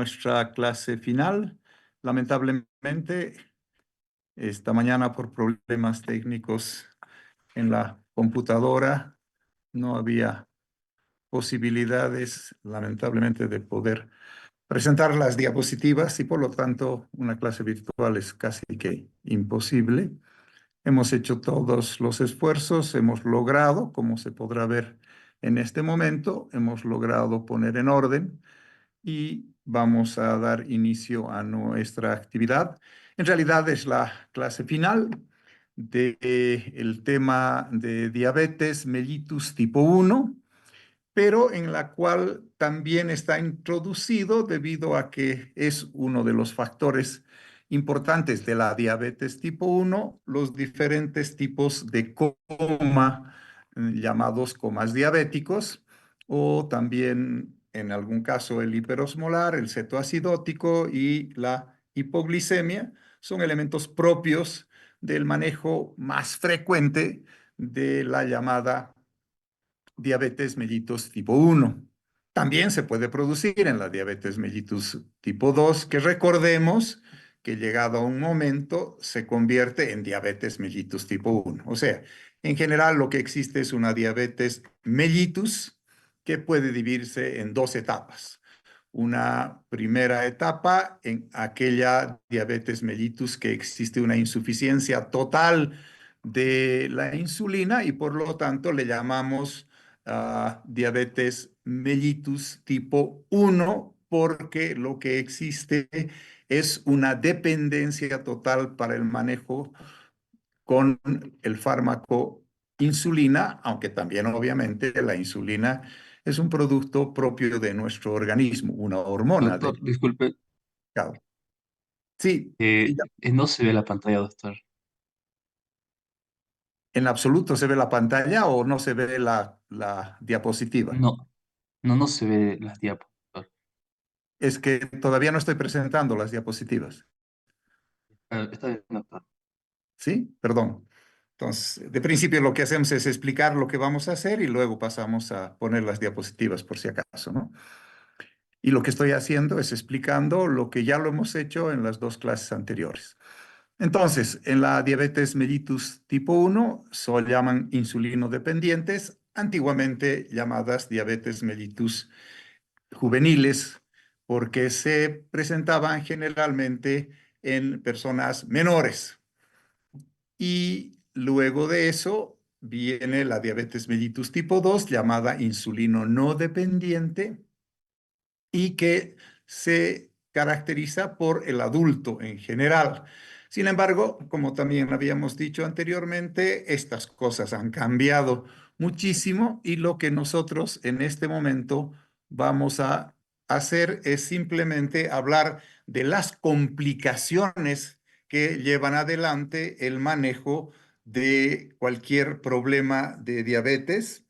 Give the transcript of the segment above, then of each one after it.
nuestra clase final. Lamentablemente, esta mañana por problemas técnicos en la computadora no había posibilidades, lamentablemente, de poder presentar las diapositivas y por lo tanto una clase virtual es casi que imposible. Hemos hecho todos los esfuerzos, hemos logrado, como se podrá ver en este momento, hemos logrado poner en orden y vamos a dar inicio a nuestra actividad. En realidad es la clase final del tema de diabetes mellitus tipo 1, pero en la cual también está introducido debido a que es uno de los factores importantes de la diabetes tipo 1, los diferentes tipos de coma, llamados comas diabéticos, o también en algún caso el hiperosmolar, el cetoacidótico y la hipoglicemia, son elementos propios del manejo más frecuente de la llamada diabetes mellitus tipo 1. También se puede producir en la diabetes mellitus tipo 2, que recordemos que llegado a un momento se convierte en diabetes mellitus tipo 1. O sea, en general lo que existe es una diabetes mellitus que puede dividirse en dos etapas. Una primera etapa en aquella diabetes mellitus que existe una insuficiencia total de la insulina y por lo tanto le llamamos diabetes mellitus tipo 1 porque lo que existe es una dependencia total para el manejo con el fármaco insulina, aunque también obviamente la insulina es un producto propio de nuestro organismo, una hormona Doctor, del disculpe, mercado. Sí, no se ve la pantalla, doctor. en absoluto se ve la pantalla o no se ve la diapositiva. No, no se ve las diapos, doctor. Es que todavía no estoy presentando las diapositivas. Está bien, doctor. ¿Sí? Perdón. Entonces, de principio lo que hacemos es explicar lo que vamos a hacer y luego pasamos a poner las diapositivas por si acaso, ¿no? Y lo que estoy haciendo es explicando lo que ya lo hemos hecho en las dos clases anteriores. Entonces, en la diabetes mellitus tipo 1 se llaman insulino dependientes, antiguamente llamadas diabetes mellitus juveniles, porque se presentaban generalmente en personas menores. Y luego de eso viene la diabetes mellitus tipo 2, llamada insulino no dependiente, y que se caracteriza por el adulto en general. Sin embargo, como también habíamos dicho anteriormente, estas cosas han cambiado muchísimo y lo que nosotros en este momento vamos a hacer es simplemente hablar de las complicaciones que llevan adelante el manejo de cualquier problema de diabetes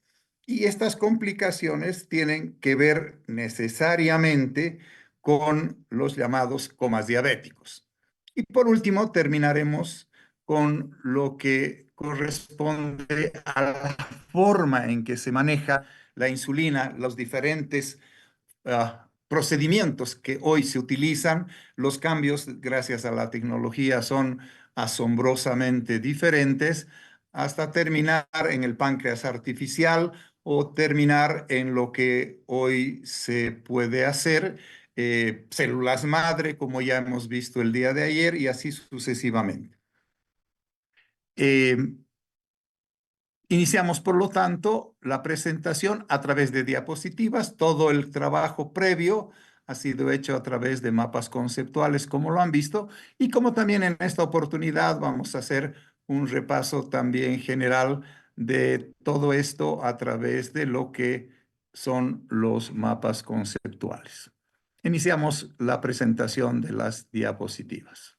y estas complicaciones tienen que ver necesariamente con los llamados comas diabéticos. Y por último, terminaremos con lo que corresponde a la forma en que se maneja la insulina, los diferentes procedimientos que hoy se utilizan. Los cambios, gracias a la tecnología, son asombrosamente diferentes, hasta terminar en el páncreas artificial o terminar en lo que hoy se puede hacer, células madre, como ya hemos visto el día de ayer, y así sucesivamente. Eh, Iniciamos, por lo tanto, la presentación a través de diapositivas. Todo el trabajo previo ha sido hecho a través de mapas conceptuales, como lo han visto, y como también en esta oportunidad vamos a hacer un repaso también general de todo esto a través de lo que son los mapas conceptuales. Iniciamos la presentación de las diapositivas.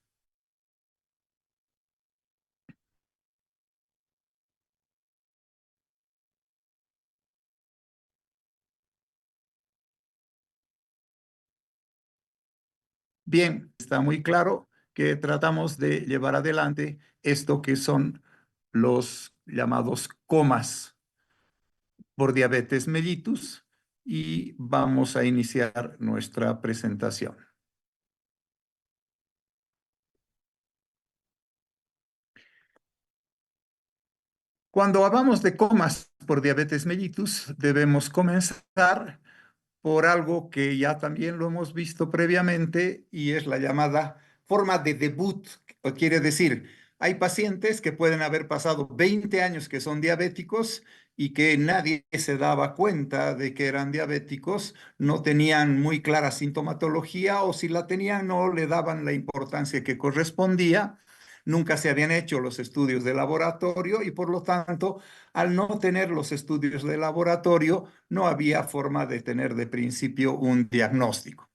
Bien, está muy claro que tratamos de llevar adelante esto que son los llamados comas por diabetes mellitus, y vamos a iniciar nuestra presentación. Cuando hablamos de comas por diabetes mellitus, debemos comenzar por algo que ya también lo hemos visto previamente y es la llamada forma de debut. Quiere decir, hay pacientes que pueden haber pasado 20 años que son diabéticos y que nadie se daba cuenta de que eran diabéticos, no tenían muy clara sintomatología o si la tenían no le daban la importancia que correspondía. Nunca se habían hecho los estudios de laboratorio y por lo tanto, al no tener los estudios de laboratorio, no había forma de tener de principio un diagnóstico.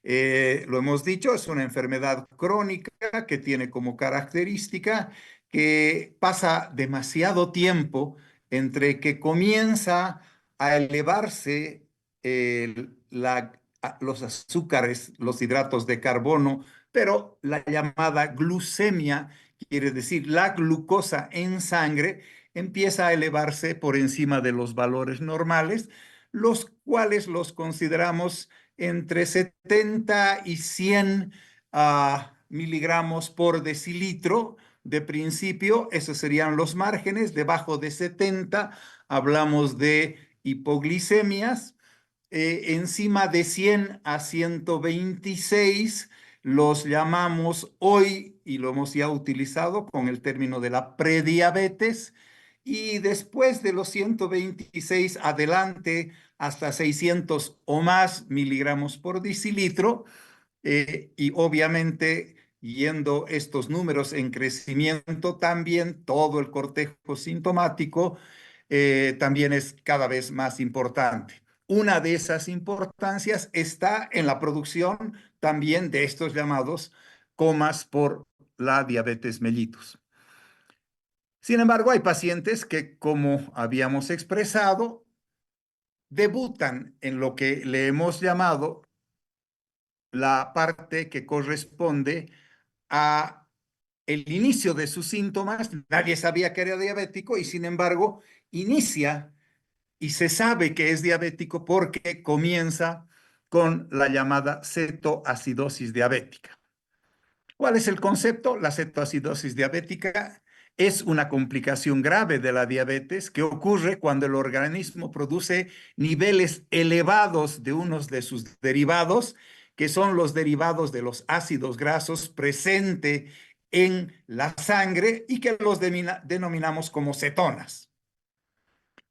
Lo hemos dicho, es una enfermedad crónica que tiene como característica que pasa demasiado tiempo entre que comienza a elevarse los azúcares, los hidratos de carbono, pero la llamada glucemia, quiere decir la glucosa en sangre, empieza a elevarse por encima de los valores normales, los cuales los consideramos entre 70 y 100 miligramos por decilitro de principio. Esos serían los márgenes. Debajo de 70 hablamos de hipoglicemias. Encima de 100 a 126 los llamamos hoy, y lo hemos ya utilizado con el término de la prediabetes, y después de los 126 adelante hasta 600 o más miligramos por decilitro, y obviamente yendo estos números en crecimiento también, todo el cortejo sintomático también es cada vez más importante. Una de esas importancias está en la producción también de estos llamados comas por la diabetes mellitus. Sin embargo, hay pacientes que, como habíamos expresado, debutan en lo que le hemos llamado la parte que corresponde a el inicio de sus síntomas. Nadie sabía que era diabético y sin embargo inicia y se sabe que es diabético porque comienza con la llamada cetoacidosis diabética. ¿Cuál es el concepto? La cetoacidosis diabética es una complicación grave de la diabetes que ocurre cuando el organismo produce niveles elevados de unos de sus derivados, que son los derivados de los ácidos grasos presentes en la sangre y que los denominamos como cetonas.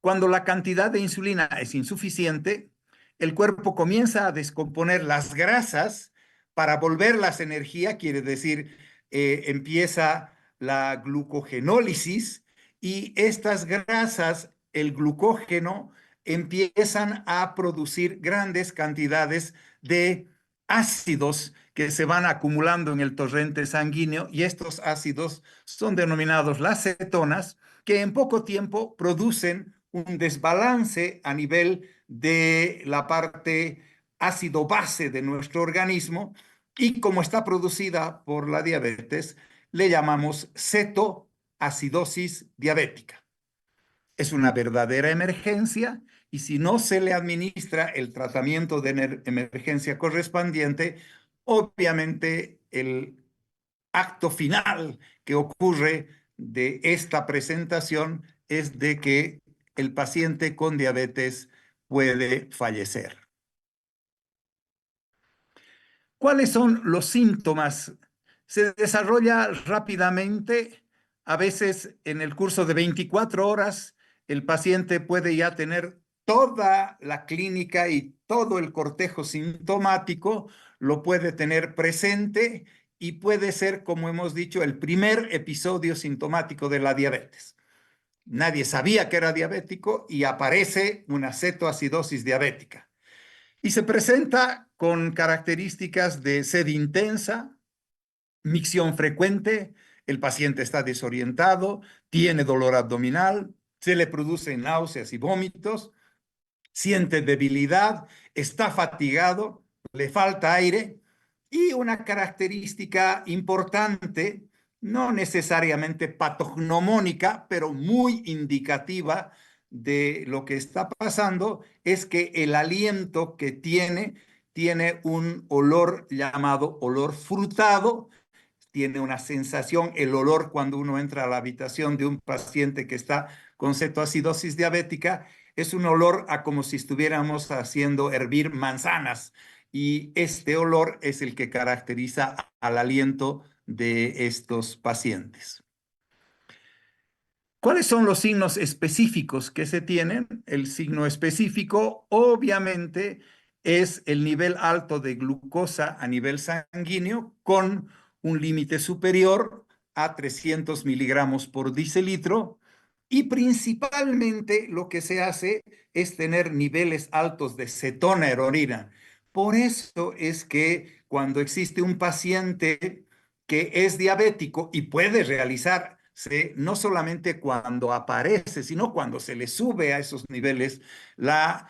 Cuando la cantidad de insulina es insuficiente, el cuerpo comienza a descomponer las grasas para volverlas energía, quiere decir, empieza la glucogenólisis y estas grasas, el glucógeno, empiezan a producir grandes cantidades de ácidos que se van acumulando en el torrente sanguíneo y estos ácidos son denominados las cetonas, que en poco tiempo producen un desbalance a nivel de la parte ácido base de nuestro organismo y como está producida por la diabetes, le llamamos cetoacidosis diabética. Es una verdadera emergencia y si no se le administra el tratamiento de emergencia correspondiente, obviamente el acto final que ocurre de esta presentación es de que el paciente con diabetes puede fallecer. ¿Cuáles son los síntomas? Se desarrolla rápidamente, a veces en el curso de 24 horas, el paciente puede ya tener toda la clínica y todo el cortejo sintomático, lo puede tener presente y puede ser, como hemos dicho, el primer episodio sintomático de la diabetes. Nadie sabía que era diabético y aparece una cetoacidosis diabética. Y se presenta con características de sed intensa, micción frecuente, el paciente está desorientado, tiene dolor abdominal, se le producen náuseas y vómitos, siente debilidad, está fatigado, le falta aire y una característica importante, no necesariamente patognomónica, pero muy indicativa de lo que está pasando es que el aliento que tiene un olor llamado olor frutado, tiene una sensación, el olor cuando uno entra a la habitación de un paciente que está con cetoacidosis diabética, es un olor a como si estuviéramos haciendo hervir manzanas. Y este olor es el que caracteriza al aliento de estos pacientes. ¿Cuáles son los signos específicos que se tienen? El signo específico, obviamente, es el nivel alto de glucosa a nivel sanguíneo con un límite superior a 300 miligramos por decilitro. Y principalmente lo que se hace es tener niveles altos de cetona en orina. Por eso es que cuando existe un paciente que es diabético y puede realizarse no solamente cuando aparece, sino cuando se le sube a esos niveles la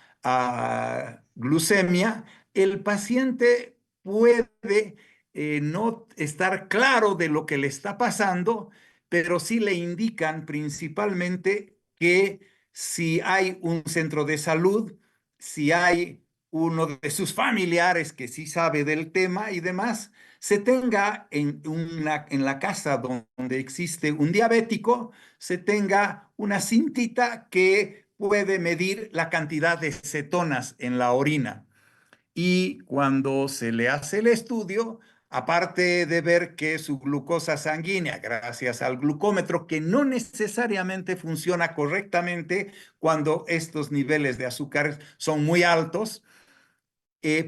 glucemia, el paciente puede no estar claro de lo que le está pasando, pero sí le indican principalmente que si hay un centro de salud, si hay uno de sus familiares que sí sabe del tema y demás, se tenga en la casa donde existe un diabético, se tenga una cintita que puede medir la cantidad de cetonas en la orina. Y cuando se le hace el estudio, aparte de ver que su glucosa sanguínea, gracias al glucómetro, que no necesariamente funciona correctamente cuando estos niveles de azúcar son muy altos,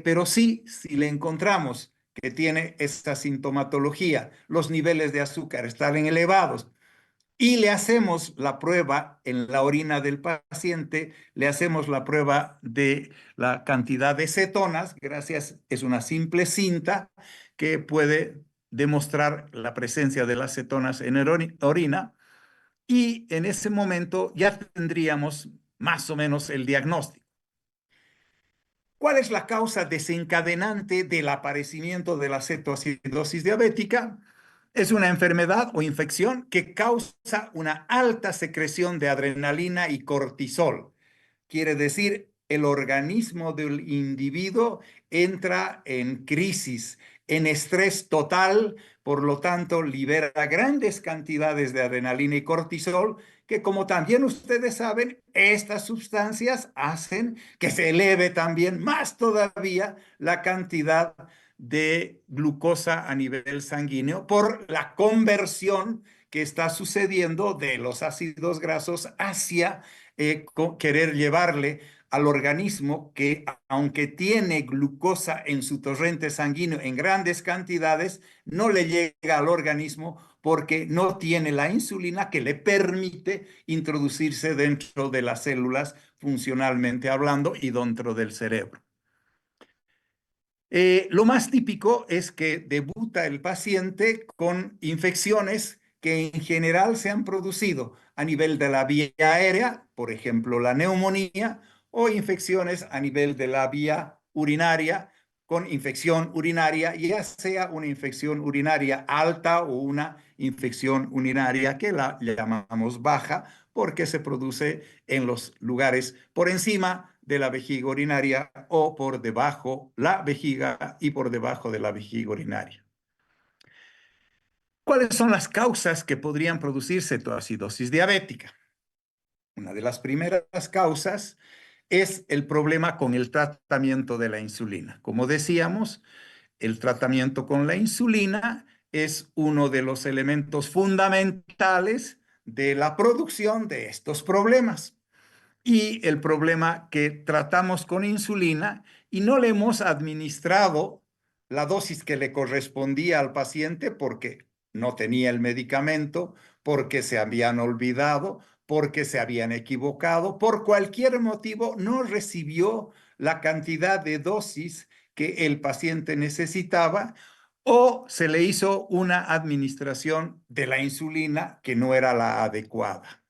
pero sí, si le encontramos que tiene esta sintomatología, los niveles de azúcar están elevados y le hacemos la prueba en la orina del paciente, le hacemos la prueba de la cantidad de cetonas, gracias, es una simple cinta que puede demostrar la presencia de las cetonas en orina y en ese momento ya tendríamos más o menos el diagnóstico. ¿Cuál es la causa desencadenante del aparecimiento de la cetoacidosis diabética? Es una enfermedad o infección que causa una alta secreción de adrenalina y cortisol. Quiere decir, el organismo del individuo entra en crisis, en estrés total, por lo tanto, libera grandes cantidades de adrenalina y cortisol, que como también ustedes saben, estas sustancias hacen que se eleve también más todavía la cantidad de glucosa a nivel sanguíneo por la conversión que está sucediendo de los ácidos grasos hacia querer llevarle al organismo que, aunque tiene glucosa en su torrente sanguíneo en grandes cantidades, no le llega al organismo porque no tiene la insulina que le permite introducirse dentro de las células funcionalmente hablando y dentro del cerebro. Lo más típico es que debuta el paciente con infecciones que en general se han producido a nivel de la vía aérea, por ejemplo, la neumonía, o infecciones a nivel de la vía urinaria, con infección urinaria, ya sea una infección urinaria alta o una infección urinaria que la llamamos baja, porque se produce en los lugares por encima de la vejiga urinaria o por debajo la vejiga y por debajo de la vejiga urinaria. ¿Cuáles son las causas que podrían producir cetoacidosis diabética? Una de las primeras causas es el problema con el tratamiento de la insulina. Como decíamos, el tratamiento con la insulina es uno de los elementos fundamentales de la producción de estos problemas. Y el problema que tratamos con insulina y no le hemos administrado la dosis que le correspondía al paciente porque no tenía el medicamento, porque se habían olvidado, porque se habían equivocado, por cualquier motivo no recibió la cantidad de dosis que el paciente necesitaba o se le hizo una administración de la insulina que no era la adecuada.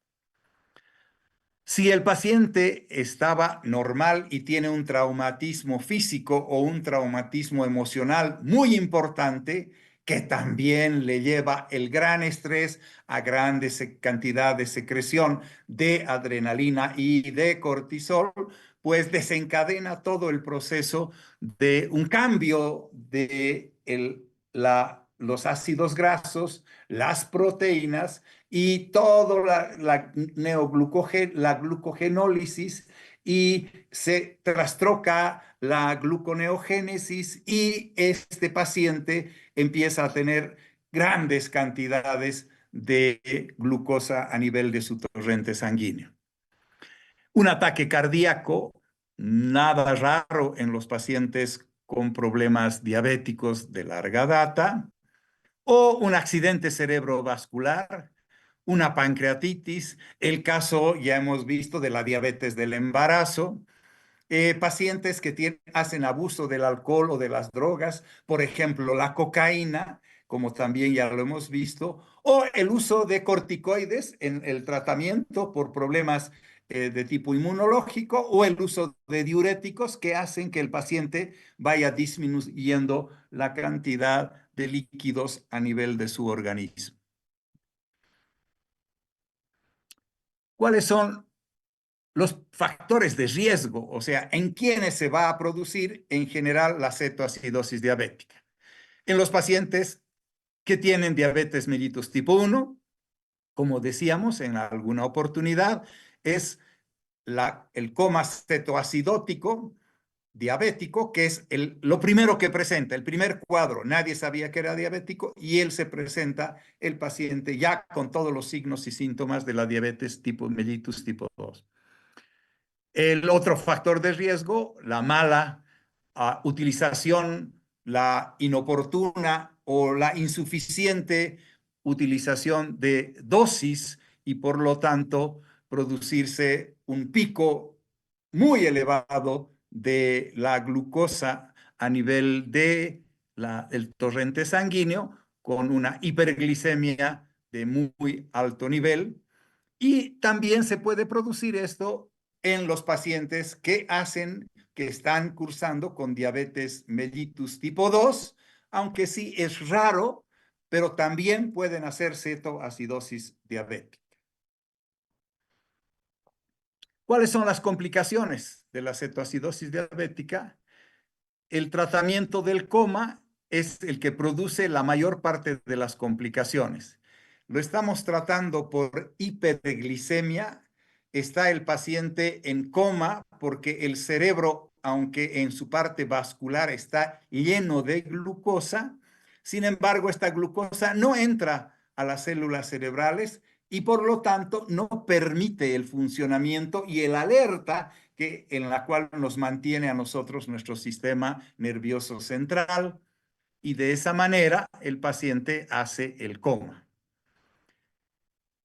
Si el paciente estaba normal y tiene un traumatismo físico o un traumatismo emocional muy importante, que también le lleva el gran estrés a grandes cantidad de secreción de adrenalina y de cortisol, pues desencadena todo el proceso de un cambio de los ácidos grasos, las proteínas y toda la glucogenólisis, y se trastroca la gluconeogénesis y este paciente empieza a tener grandes cantidades de glucosa a nivel de su torrente sanguíneo. Un ataque cardíaco, nada raro en los pacientes con problemas diabéticos de larga data, o un accidente cerebrovascular, una pancreatitis, el caso ya hemos visto de la diabetes del embarazo, pacientes que hacen abuso del alcohol o de las drogas, por ejemplo, la cocaína, como también ya lo hemos visto, o el uso de corticoides en el tratamiento por problemas de tipo inmunológico, o el uso de diuréticos que hacen que el paciente vaya disminuyendo la cantidad de líquidos a nivel de su organismo. ¿Cuáles son los factores de riesgo? O sea, ¿en quiénes se va a producir en general la cetoacidosis diabética? En los pacientes que tienen diabetes mellitus tipo 1, como decíamos en alguna oportunidad, es el coma cetoacidótico diabético, que es lo primero que presenta, el primer cuadro. Nadie sabía que era diabético y él se presenta, el paciente, ya con todos los signos y síntomas de la diabetes tipo mellitus tipo 2. El otro factor de riesgo, la mala utilización, la inoportuna o la insuficiente utilización de dosis, y por lo tanto producirse un pico muy elevado de la glucosa a nivel de el torrente sanguíneo, con una hiperglicemia de muy alto nivel. Y también se puede producir esto en los pacientes que están cursando con diabetes mellitus tipo 2, aunque sí es raro, pero también pueden hacer cetoacidosis diabética. ¿Cuáles son las complicaciones de la cetoacidosis diabética? El tratamiento del coma es el que produce la mayor parte de las complicaciones. Lo estamos tratando por hiperglicemia. Está el paciente en coma porque el cerebro, aunque en su parte vascular está lleno de glucosa, sin embargo, esta glucosa no entra a las células cerebrales y por lo tanto no permite el funcionamiento y el alerta en la cual nos mantiene a nosotros nuestro sistema nervioso central, y de esa manera el paciente hace el coma.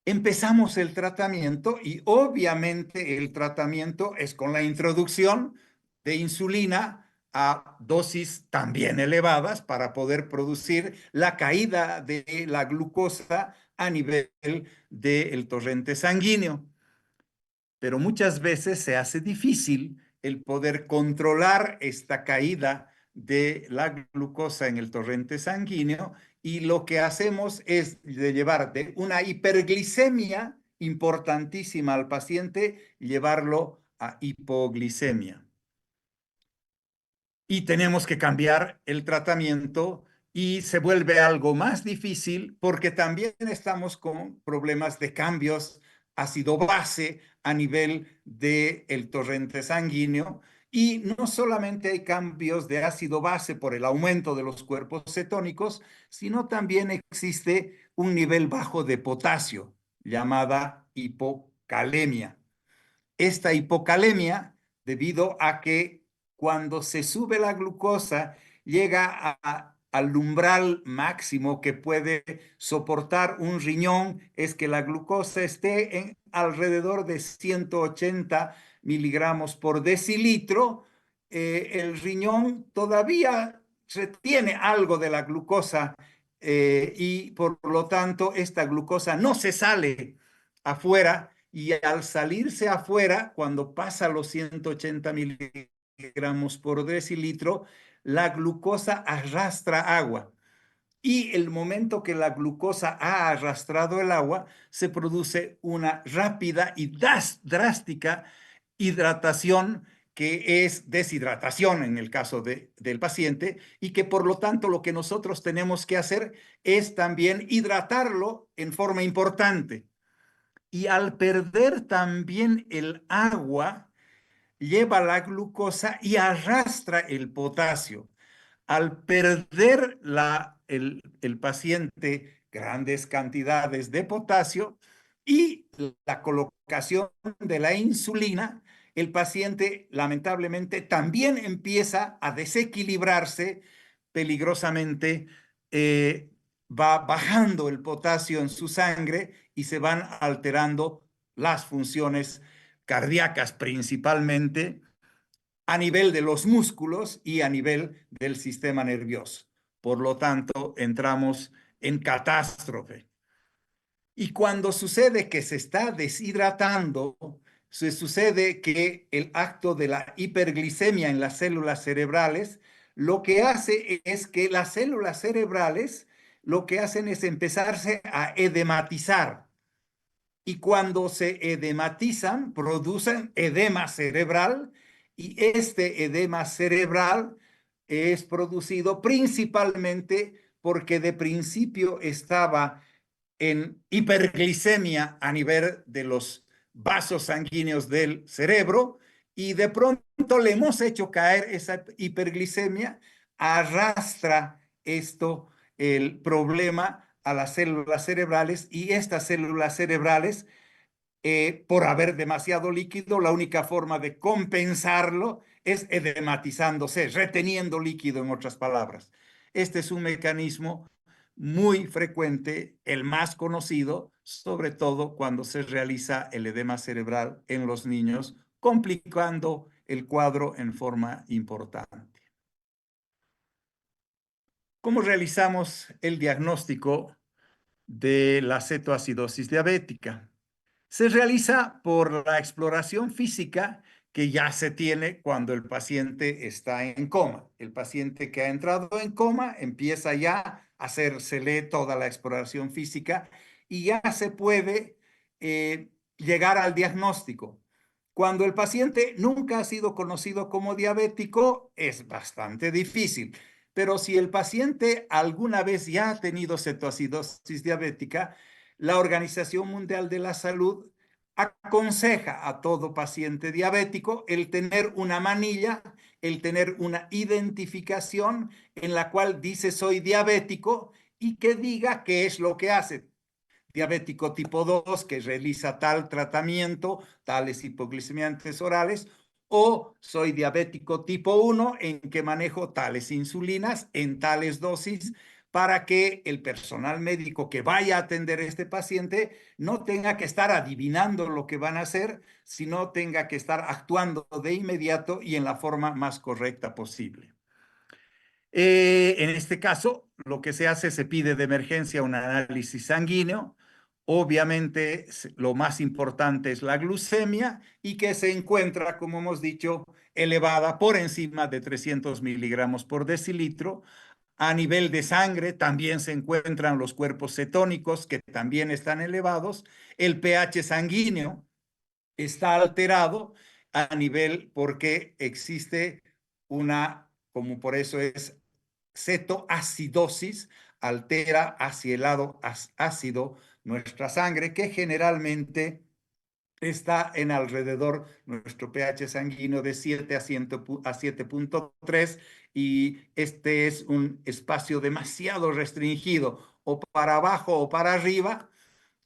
Empezamos el tratamiento y obviamente el tratamiento es con la introducción de insulina a dosis también elevadas para poder producir la caída de la glucosa a nivel del torrente sanguíneo. Pero muchas veces se hace difícil el poder controlar esta caída de la glucosa en el torrente sanguíneo, y lo que hacemos es de llevar de una hiperglicemia importantísima al paciente, llevarlo a hipoglicemia. Y tenemos que cambiar el tratamiento y se vuelve algo más difícil porque también estamos con problemas de cambios ácido-base a nivel del torrente sanguíneo, y no solamente hay cambios de ácido-base por el aumento de los cuerpos cetónicos, sino también existe un nivel bajo de potasio llamada hipocalemia. Esta hipocalemia, debido a que cuando se sube la glucosa, llega al umbral máximo que puede soportar un riñón, es que la glucosa esté en alrededor de 180 miligramos por decilitro. El riñón todavía retiene algo de la glucosa, y por lo tanto esta glucosa no se sale afuera, y al salirse afuera, cuando pasa los 180 miligramos por decilitro, la glucosa arrastra agua. y el momento que la glucosa ha arrastrado el agua, se produce una rápida y drástica hidratación, que es deshidratación en el caso del paciente, y que por lo tanto lo que nosotros tenemos que hacer es también hidratarlo en forma importante. Y al perder también el agua, lleva la glucosa y arrastra el potasio. Al perder el paciente grandes cantidades de potasio y la colocación de la insulina, el paciente lamentablemente también empieza a desequilibrarse peligrosamente, va bajando el potasio en su sangre y se van alterando las funciones cardíacas principalmente, a nivel de los músculos y a nivel del sistema nervioso. Por lo tanto, entramos en catástrofe. Y cuando sucede que se está deshidratando, se sucede que el acto de la hiperglicemia en las células cerebrales lo que hace es que las células cerebrales lo que hacen es empezarse a edematizar. Y cuando se edematizan, producen edema cerebral, y este edema cerebral es producido principalmente porque de principio estaba en hiperglicemia a nivel de los vasos sanguíneos del cerebro, y de pronto le hemos hecho caer esa hiperglicemia, arrastra esto el problema a las células cerebrales, y estas células cerebrales, por haber demasiado líquido, la única forma de compensarlo es edematizándose, reteniendo líquido, en otras palabras. Este es un mecanismo muy frecuente, el más conocido, sobre todo cuando se realiza el edema cerebral en los niños, complicando el cuadro en forma importante. ¿Cómo realizamos el diagnóstico de la cetoacidosis diabética? Se realiza por la exploración física que ya se tiene cuando el paciente está en coma. El paciente que ha entrado en coma empieza ya a hacérsele toda la exploración física y ya se puede llegar al diagnóstico. Cuando el paciente nunca ha sido conocido como diabético, es bastante difícil. Pero si el paciente alguna vez ya ha tenido cetoacidosis diabética, la Organización Mundial de la Salud aconseja a todo paciente diabético el tener una manilla, el tener una identificación en la cual dice soy diabético, y que diga qué es lo que hace. Diabético tipo 2, que realiza tal tratamiento, tales hipoglicemiantes orales, o soy diabético tipo 1, en que manejo tales insulinas en tales dosis, para que el personal médico que vaya a atender a este paciente no tenga que estar adivinando lo que van a hacer, sino tenga que estar actuando de inmediato y en la forma más correcta posible. En este caso, lo que se hace, se pide de emergencia un análisis sanguíneo. Obviamente, lo más importante es la glucemia, y que se encuentra, como hemos dicho, elevada por encima de 300 miligramos por decilitro. A nivel de sangre también se encuentran los cuerpos cetónicos, que también están elevados. El pH sanguíneo está alterado a nivel, porque existe una, como por eso es cetoacidosis, altera hacia el lado ácido nuestra sangre, que generalmente está en alrededor nuestro pH sanguíneo de 7 a 7.3, y este es un espacio demasiado restringido, o para abajo o para arriba,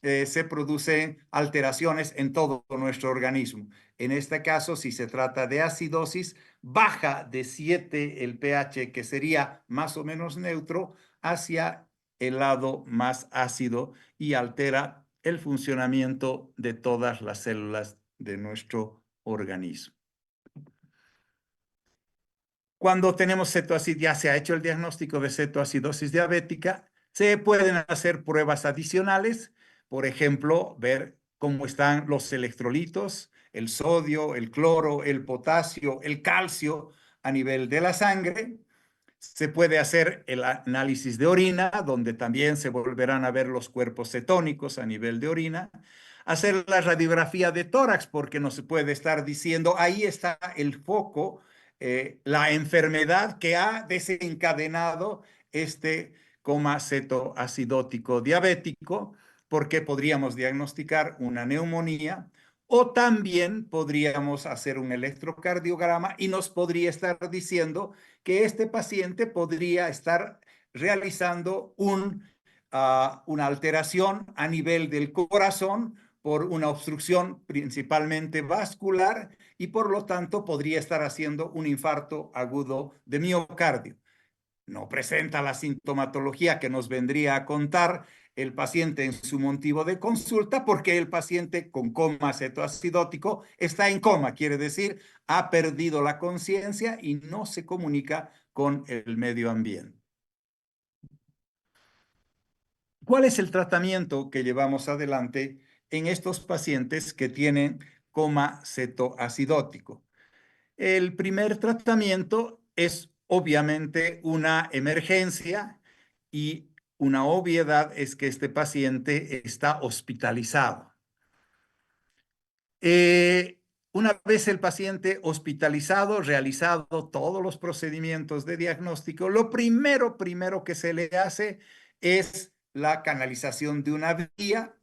se producen alteraciones en todo nuestro organismo. En este caso, si se trata de acidosis, baja de 7 el pH, que sería más o menos neutro, hacia el lado más ácido, y altera el funcionamiento de todas las células de nuestro organismo. Cuando tenemos cetoacidosis, ya se ha hecho el diagnóstico de cetoacidosis diabética, se pueden hacer pruebas adicionales, por ejemplo, ver cómo están los electrolitos, el sodio, el cloro, el potasio, el calcio a nivel de la sangre. Se puede hacer el análisis de orina, donde también se volverán a ver los cuerpos cetónicos a nivel de orina. Hacer la radiografía de tórax, porque no se puede estar diciendo, ahí está el foco, la enfermedad que ha desencadenado este coma cetoacidótico diabético, porque podríamos diagnosticar una neumonía o también podríamos hacer un electrocardiograma y nos podría estar diciendo que este paciente podría estar realizando una alteración a nivel del corazón por una obstrucción principalmente vascular y por lo tanto podría estar haciendo un infarto agudo de miocardio. No presenta la sintomatología que nos vendría a contar el paciente en su motivo de consulta, porque el paciente con coma cetoacidótico está en coma, quiere decir, ha perdido la conciencia y no se comunica con el medio ambiente. ¿Cuál es el tratamiento que llevamos adelante en estos pacientes que tienen coma cetoacidótico? El primer tratamiento es obviamente una emergencia y una obviedad es que este paciente está hospitalizado. Una vez el paciente hospitalizado, realizado todos los procedimientos de diagnóstico, lo primero que se le hace es la canalización de una vía,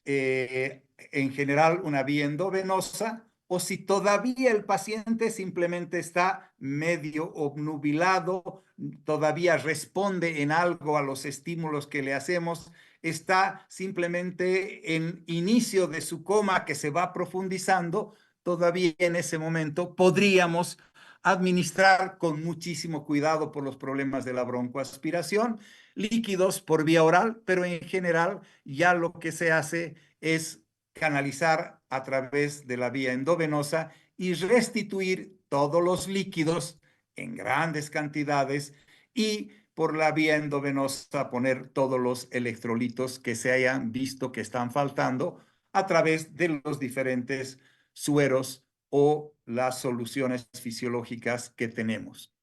en general una vía endovenosa, o si todavía el paciente simplemente está medio obnubilado, todavía responde en algo a los estímulos que le hacemos, está simplemente en inicio de su coma que se va profundizando, todavía en ese momento podríamos administrar con muchísimo cuidado por los problemas de la broncoaspiración, líquidos por vía oral, pero en general ya lo que se hace es canalizar a través de la vía endovenosa y restituir todos los líquidos en grandes cantidades y por la vía endovenosa poner todos los electrolitos que se hayan visto que están faltando a través de los diferentes sueros o las soluciones fisiológicas que tenemos.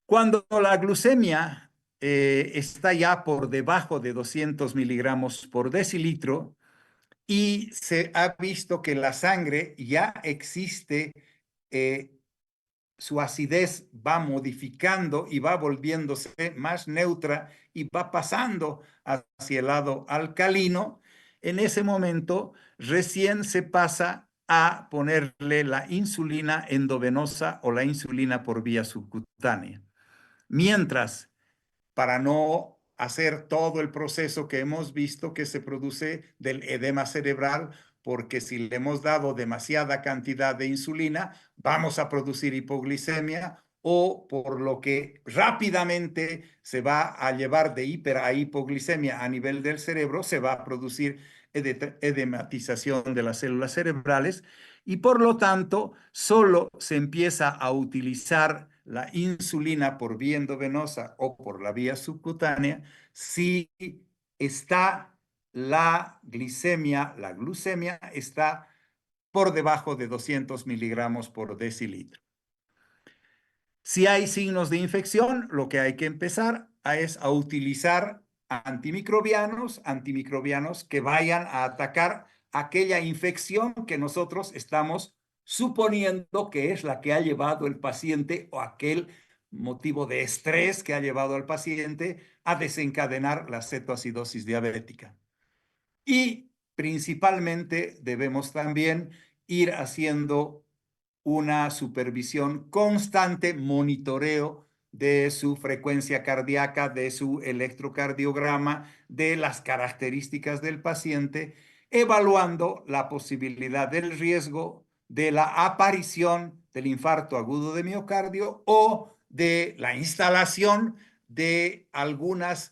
Cuando la glucemia está ya por debajo de 200 miligramos por decilitro y se ha visto que la sangre ya existe, su acidez va modificando y va volviéndose más neutra y va pasando hacia el lado alcalino, en ese momento recién se pasa a ponerle la insulina endovenosa o la insulina por vía subcutánea. Mientras, para no hacer todo el proceso que hemos visto que se produce del edema cerebral, porque si le hemos dado demasiada cantidad de insulina, vamos a producir hipoglicemia o por lo que rápidamente se va a llevar de hiper a hipoglicemia a nivel del cerebro, se va a producir edematización de las células cerebrales y por lo tanto solo se empieza a utilizar la insulina por vía endovenosa o por la vía subcutánea si está la glicemia, la glucemia está por debajo de 200 miligramos por decilitro. Si hay signos de infección, lo que hay que empezar es a utilizar antimicrobianos que vayan a atacar aquella infección que nosotros estamos suponiendo que es la que ha llevado el paciente o aquel motivo de estrés que ha llevado al paciente a desencadenar la cetoacidosis diabética. Y principalmente debemos también ir haciendo una supervisión constante, monitoreo de su frecuencia cardíaca, de su electrocardiograma, de las características del paciente, evaluando la posibilidad del riesgo de la aparición del infarto agudo de miocardio o de la instalación de algunos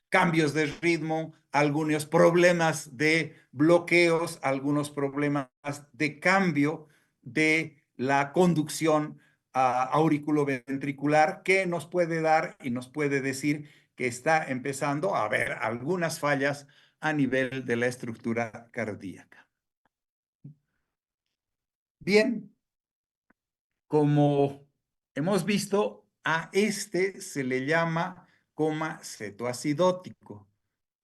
cambios de ritmo, algunos problemas de bloqueos, algunos problemas de cambio de la conducción auriculoventricular que nos puede dar y nos puede decir que está empezando a haber algunas fallas a nivel de la estructura cardíaca. Bien, como hemos visto, A este se le llama coma cetoacidótico.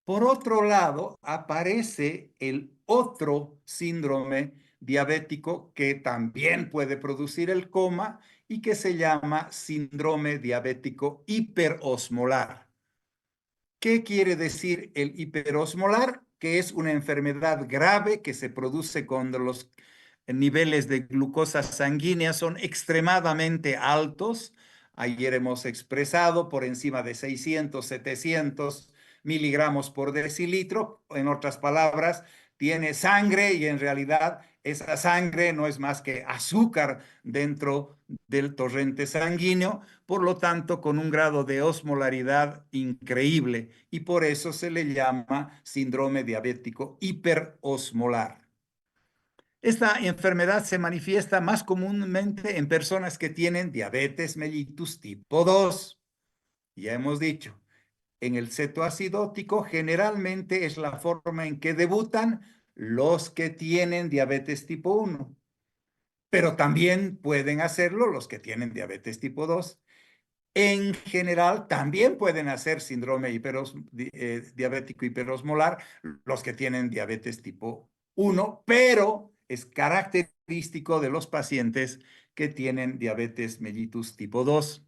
Por otro lado, aparece el otro síndrome diabético que también puede producir el coma y que se llama síndrome diabético hiperosmolar. ¿Qué quiere decir el hiperosmolar? Que es una enfermedad grave que se produce cuando los niveles de glucosa sanguínea son extremadamente altos. Ayer hemos expresado por encima de 600, 700 miligramos por decilitro. En otras palabras, tiene sangre y en realidad esa sangre no es más que azúcar dentro del torrente sanguíneo, por lo tanto con un grado de osmolaridad increíble y por eso se le llama síndrome diabético hiperosmolar. Esta enfermedad se manifiesta más comúnmente en personas que tienen diabetes mellitus tipo 2. Ya hemos dicho, en el cetoacidótico generalmente es la forma en que debutan los que tienen diabetes tipo 1, pero también pueden hacerlo los que tienen diabetes tipo 2. En general, también pueden hacer síndrome diabético hiperosmolar los que tienen diabetes tipo 1, pero es característico de los pacientes que tienen diabetes mellitus tipo 2.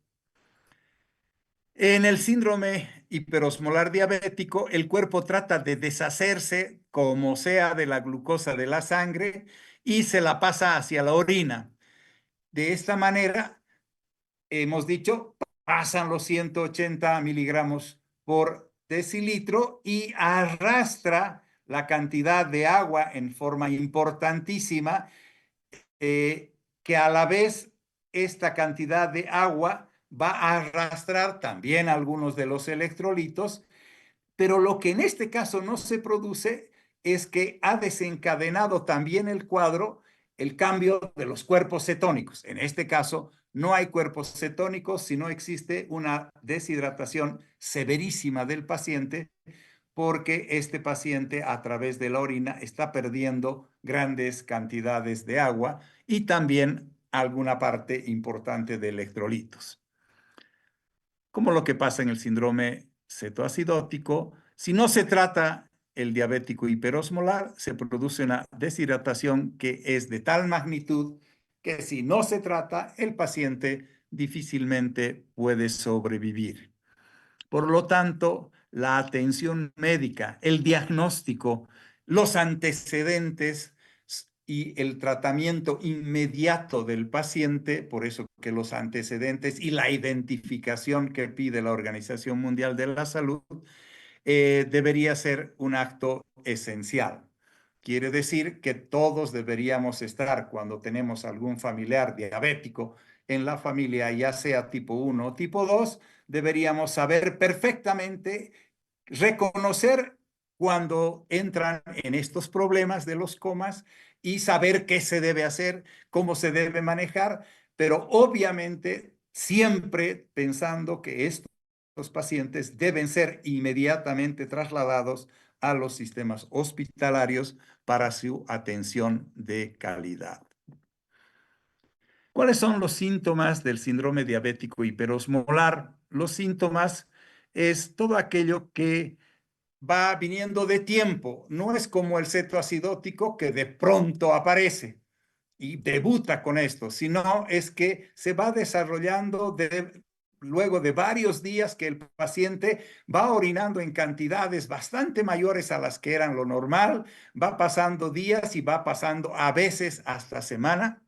En el síndrome hiperosmolar diabético, el cuerpo trata de deshacerse como sea de la glucosa de la sangre y se la pasa hacia la orina. De esta manera, hemos dicho, pasan los 180 miligramos por decilitro y arrastra la cantidad de agua en forma importantísima, que a la vez esta cantidad de agua va a arrastrar también algunos de los electrolitos, pero lo que en este caso no se produce es que ha desencadenado también el cuadro el cambio de los cuerpos cetónicos. En este caso, no hay cuerpos cetónicos, sino existe una deshidratación severísima del paciente porque este paciente a través de la orina está perdiendo grandes cantidades de agua y también alguna parte importante de electrolitos. Como lo que pasa en el síndrome cetoacidótico, si no se trata el diabético hiperosmolar, se produce una deshidratación que es de tal magnitud que si no se trata, el paciente difícilmente puede sobrevivir. Por lo tanto, la atención médica, el diagnóstico, los antecedentes y el tratamiento inmediato del paciente, por eso que los antecedentes y la identificación que pide la Organización Mundial de la Salud, debería ser un acto esencial. Quiere decir que todos deberíamos estar, cuando tenemos algún familiar diabético en la familia, ya sea tipo 1 o tipo 2, deberíamos saber perfectamente reconocer cuando entran en estos problemas de los comas y saber qué se debe hacer, cómo se debe manejar, pero obviamente siempre pensando que estos pacientes deben ser inmediatamente trasladados a los sistemas hospitalarios para su atención de calidad. ¿Cuáles son los síntomas del síndrome diabético hiperosmolar? Los síntomas es todo aquello que va viniendo de tiempo. No es como el cetoacidótico que de pronto aparece y debuta con esto, sino es que se va desarrollando luego de varios días que el paciente va orinando en cantidades bastante mayores a las que eran lo normal, va pasando días y va pasando a veces hasta semana.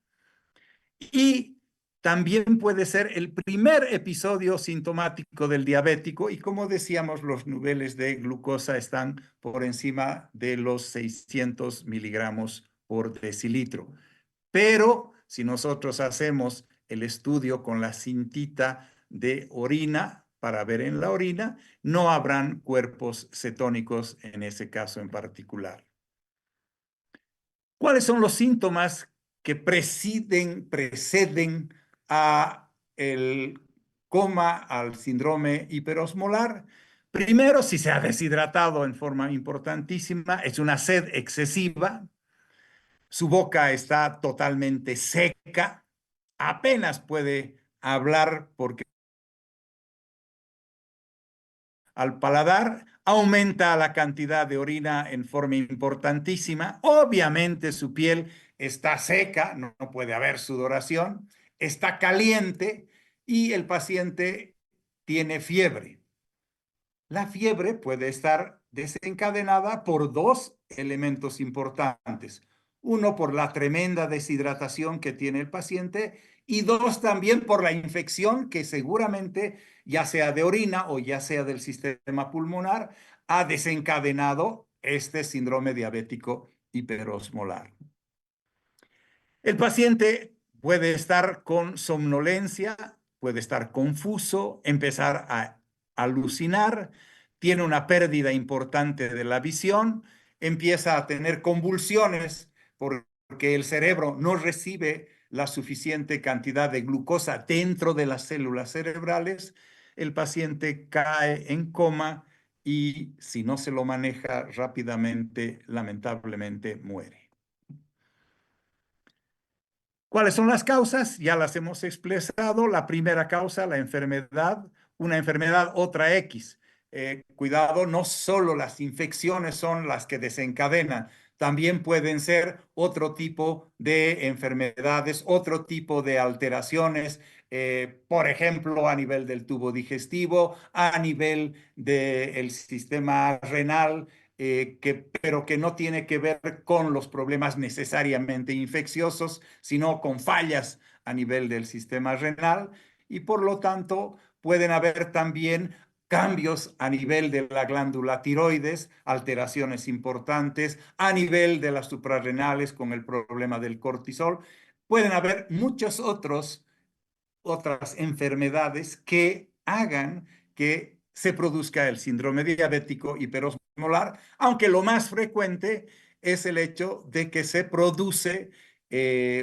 Y también puede ser el primer episodio sintomático del diabético y como decíamos, los niveles de glucosa están por encima de los 600 miligramos por decilitro. Pero si nosotros hacemos el estudio con la cintita de orina para ver en la orina, no habrán cuerpos cetónicos en ese caso en particular. ¿Cuáles son los síntomas que preceden a el coma, al síndrome hiperosmolar? Primero, si se ha deshidratado en forma importantísima, es una sed excesiva, su boca está totalmente seca, apenas puede hablar porque al paladar, aumenta la cantidad de orina en forma importantísima. Obviamente su piel está seca, no puede haber sudoración, está caliente y el paciente tiene fiebre. La fiebre puede estar desencadenada por dos elementos importantes. Uno, por la tremenda deshidratación que tiene el paciente y dos, también por la infección que seguramente, ya sea de orina o ya sea del sistema pulmonar, ha desencadenado este síndrome diabético hiperosmolar. El paciente puede estar con somnolencia, puede estar confuso, empezar a alucinar, tiene una pérdida importante de la visión, empieza a tener convulsiones porque el cerebro no recibe la suficiente cantidad de glucosa dentro de las células cerebrales, el paciente cae en coma y si no se lo maneja rápidamente, lamentablemente muere. ¿Cuáles son las causas? Ya las hemos expresado. La primera causa, la enfermedad, una enfermedad, otra X. Cuidado, no solo las infecciones son las que desencadenan, también pueden ser otro tipo de enfermedades, otro tipo de alteraciones, por ejemplo, a nivel del tubo digestivo, a nivel del sistema renal, pero que no tiene que ver con los problemas necesariamente infecciosos, sino con fallas a nivel del sistema renal y por lo tanto pueden haber también cambios a nivel de la glándula tiroides, alteraciones importantes, a nivel de las suprarrenales con el problema del cortisol. Pueden haber muchos otras enfermedades que hagan que se produzca el síndrome diabético hiperosmolar, aunque lo más frecuente es el hecho de que se produce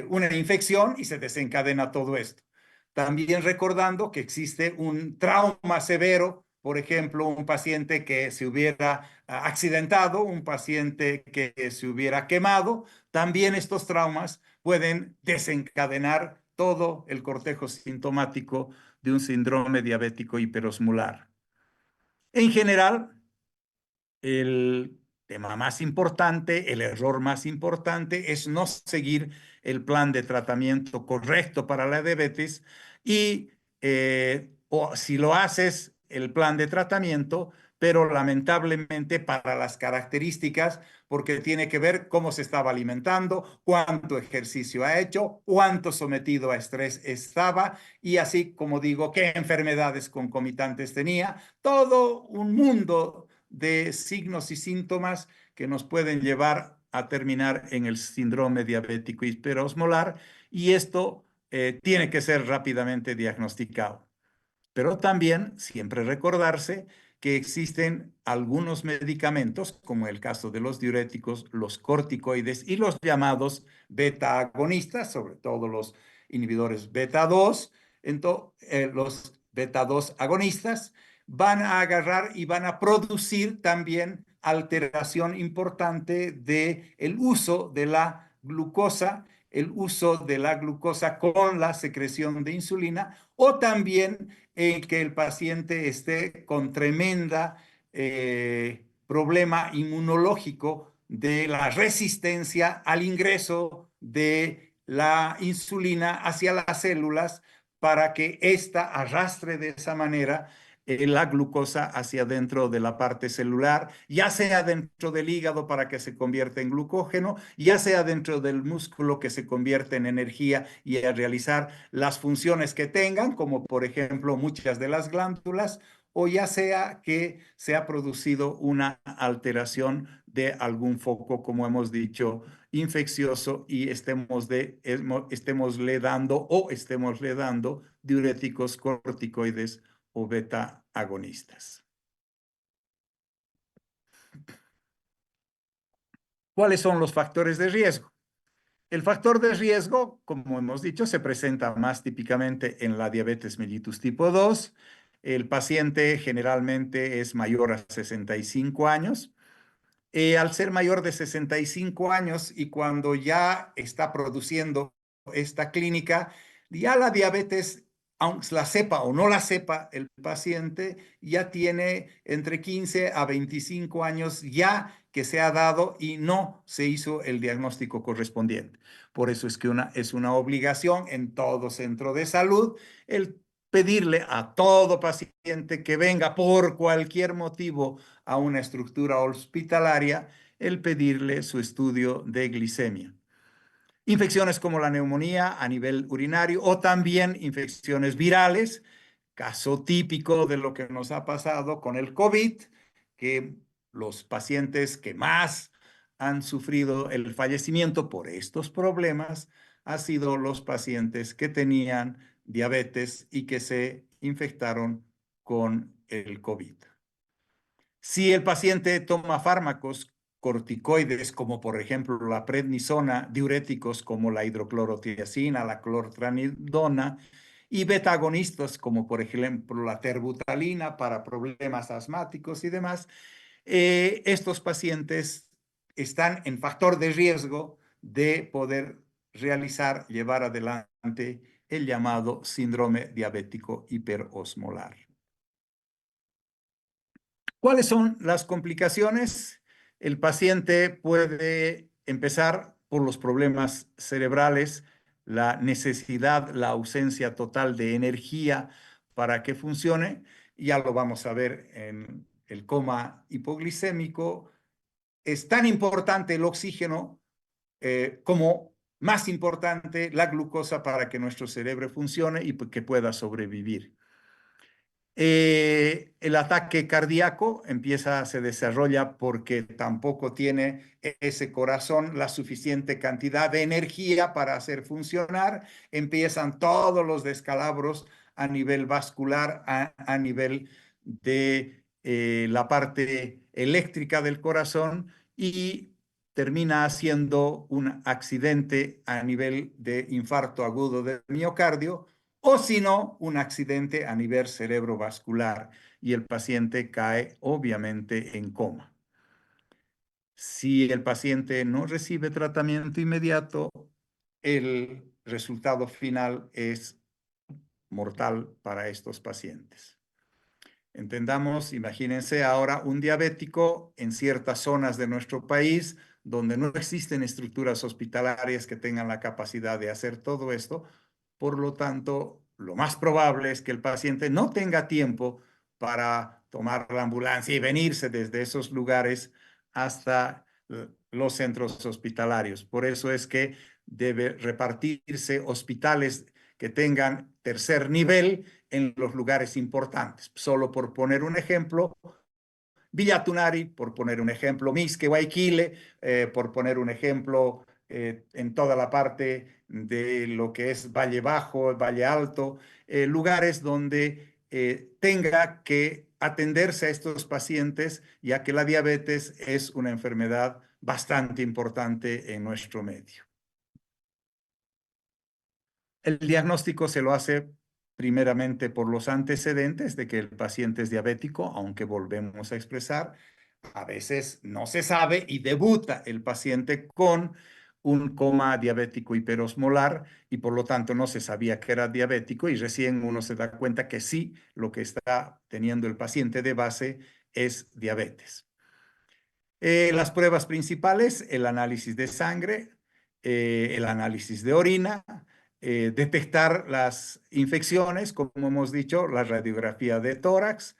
una infección y se desencadena todo esto. También recordando que existe un trauma severo, por ejemplo, un paciente que se hubiera accidentado, un paciente que se hubiera quemado, también estos traumas pueden desencadenar todo el cortejo sintomático de un síndrome diabético hiperosmolar. En general, el tema más importante, el error más importante es no seguir el plan de tratamiento correcto para la diabetes y o si lo haces, el plan de tratamiento, pero lamentablemente para las características, porque tiene que ver cómo se estaba alimentando, cuánto ejercicio ha hecho, cuánto sometido a estrés estaba y así como digo, qué enfermedades concomitantes tenía, todo un mundo de signos y síntomas que nos pueden llevar a terminar en el síndrome diabético hiperosmolar y esto tiene que ser rápidamente diagnosticado. Pero también siempre recordarse que existen algunos medicamentos, como el caso de los diuréticos, los corticoides y los llamados beta agonistas, sobre todo los inhibidores beta 2, los beta 2 agonistas van a agarrar y van a producir también alteración importante del uso de la glucosa, el uso de la glucosa con la secreción de insulina o también que el paciente esté con tremenda problema inmunológico de la resistencia al ingreso de la insulina hacia las células para que ésta arrastre de esa manera la glucosa hacia dentro de la parte celular, ya sea dentro del hígado para que se convierta en glucógeno, ya sea dentro del músculo que se convierte en energía y a realizar las funciones que tengan, como por ejemplo muchas de las glándulas, o ya sea que se ha producido una alteración de algún foco, como hemos dicho, infeccioso y estemos le dando diuréticos, corticoides o beta agonistas. ¿Cuáles son los factores de riesgo? El factor de riesgo, como hemos dicho, se presenta más típicamente en la diabetes mellitus tipo 2. El paciente generalmente es mayor a 65 años. Al ser mayor de 65 años y cuando ya está produciendo esta clínica, ya la diabetes aunque la sepa o no la sepa el paciente, ya tiene entre 15 a 25 años ya que se ha dado y no se hizo el diagnóstico correspondiente. Por eso es que es una obligación en todo centro de salud el pedirle a todo paciente que venga por cualquier motivo a una estructura hospitalaria, el pedirle su estudio de glicemia. Infecciones como la neumonía a nivel urinario o también infecciones virales, caso típico de lo que nos ha pasado con el COVID, que los pacientes que más han sufrido el fallecimiento por estos problemas han sido los pacientes que tenían diabetes y que se infectaron con el COVID. Si el paciente toma fármacos corticoides, como por ejemplo la prednisona, diuréticos como la hidroclorotiazina, la clortranidona, y beta-agonistas como por ejemplo la terbutalina para problemas asmáticos y demás, estos pacientes están en factor de riesgo de poder llevar adelante el llamado síndrome diabético hiperosmolar. ¿Cuáles son las complicaciones? El paciente puede empezar por los problemas cerebrales, la necesidad, la ausencia total de energía para que funcione. Ya lo vamos a ver en el coma hipoglicémico. Es tan importante el oxígeno como más importante la glucosa para que nuestro cerebro funcione y que pueda sobrevivir. El ataque cardíaco se desarrolla porque tampoco tiene ese corazón la suficiente cantidad de energía para hacer funcionar. Empiezan todos los descalabros a nivel vascular, a nivel de la parte eléctrica del corazón y termina haciendo un accidente a nivel de infarto agudo del miocardio o si no, un accidente a nivel cerebrovascular y el paciente cae obviamente en coma. Si el paciente no recibe tratamiento inmediato, el resultado final es mortal para estos pacientes. Entendamos, imagínense ahora un diabético en ciertas zonas de nuestro país donde no existen estructuras hospitalarias que tengan la capacidad de hacer todo esto. Por lo tanto, lo más probable es que el paciente no tenga tiempo para tomar la ambulancia y venirse desde esos lugares hasta los centros hospitalarios. Por eso es que debe repartirse hospitales que tengan tercer nivel en los lugares importantes. Solo por poner un ejemplo, Villa Tunari, por poner un ejemplo, Misque, Guayquile, por poner un ejemplo, en toda la parte de lo que es Valle Bajo, Valle Alto, lugares donde tenga que atenderse a estos pacientes, ya que la diabetes es una enfermedad bastante importante en nuestro medio. El diagnóstico se lo hace primeramente por los antecedentes de que el paciente es diabético, aunque volvemos a expresar, a veces no se sabe y debuta el paciente con un coma diabético hiperosmolar y por lo tanto no se sabía que era diabético y recién uno se da cuenta que sí, lo que está teniendo el paciente de base es diabetes. Las pruebas principales, el análisis de sangre, el análisis de orina, detectar las infecciones, como hemos dicho, la radiografía de tórax,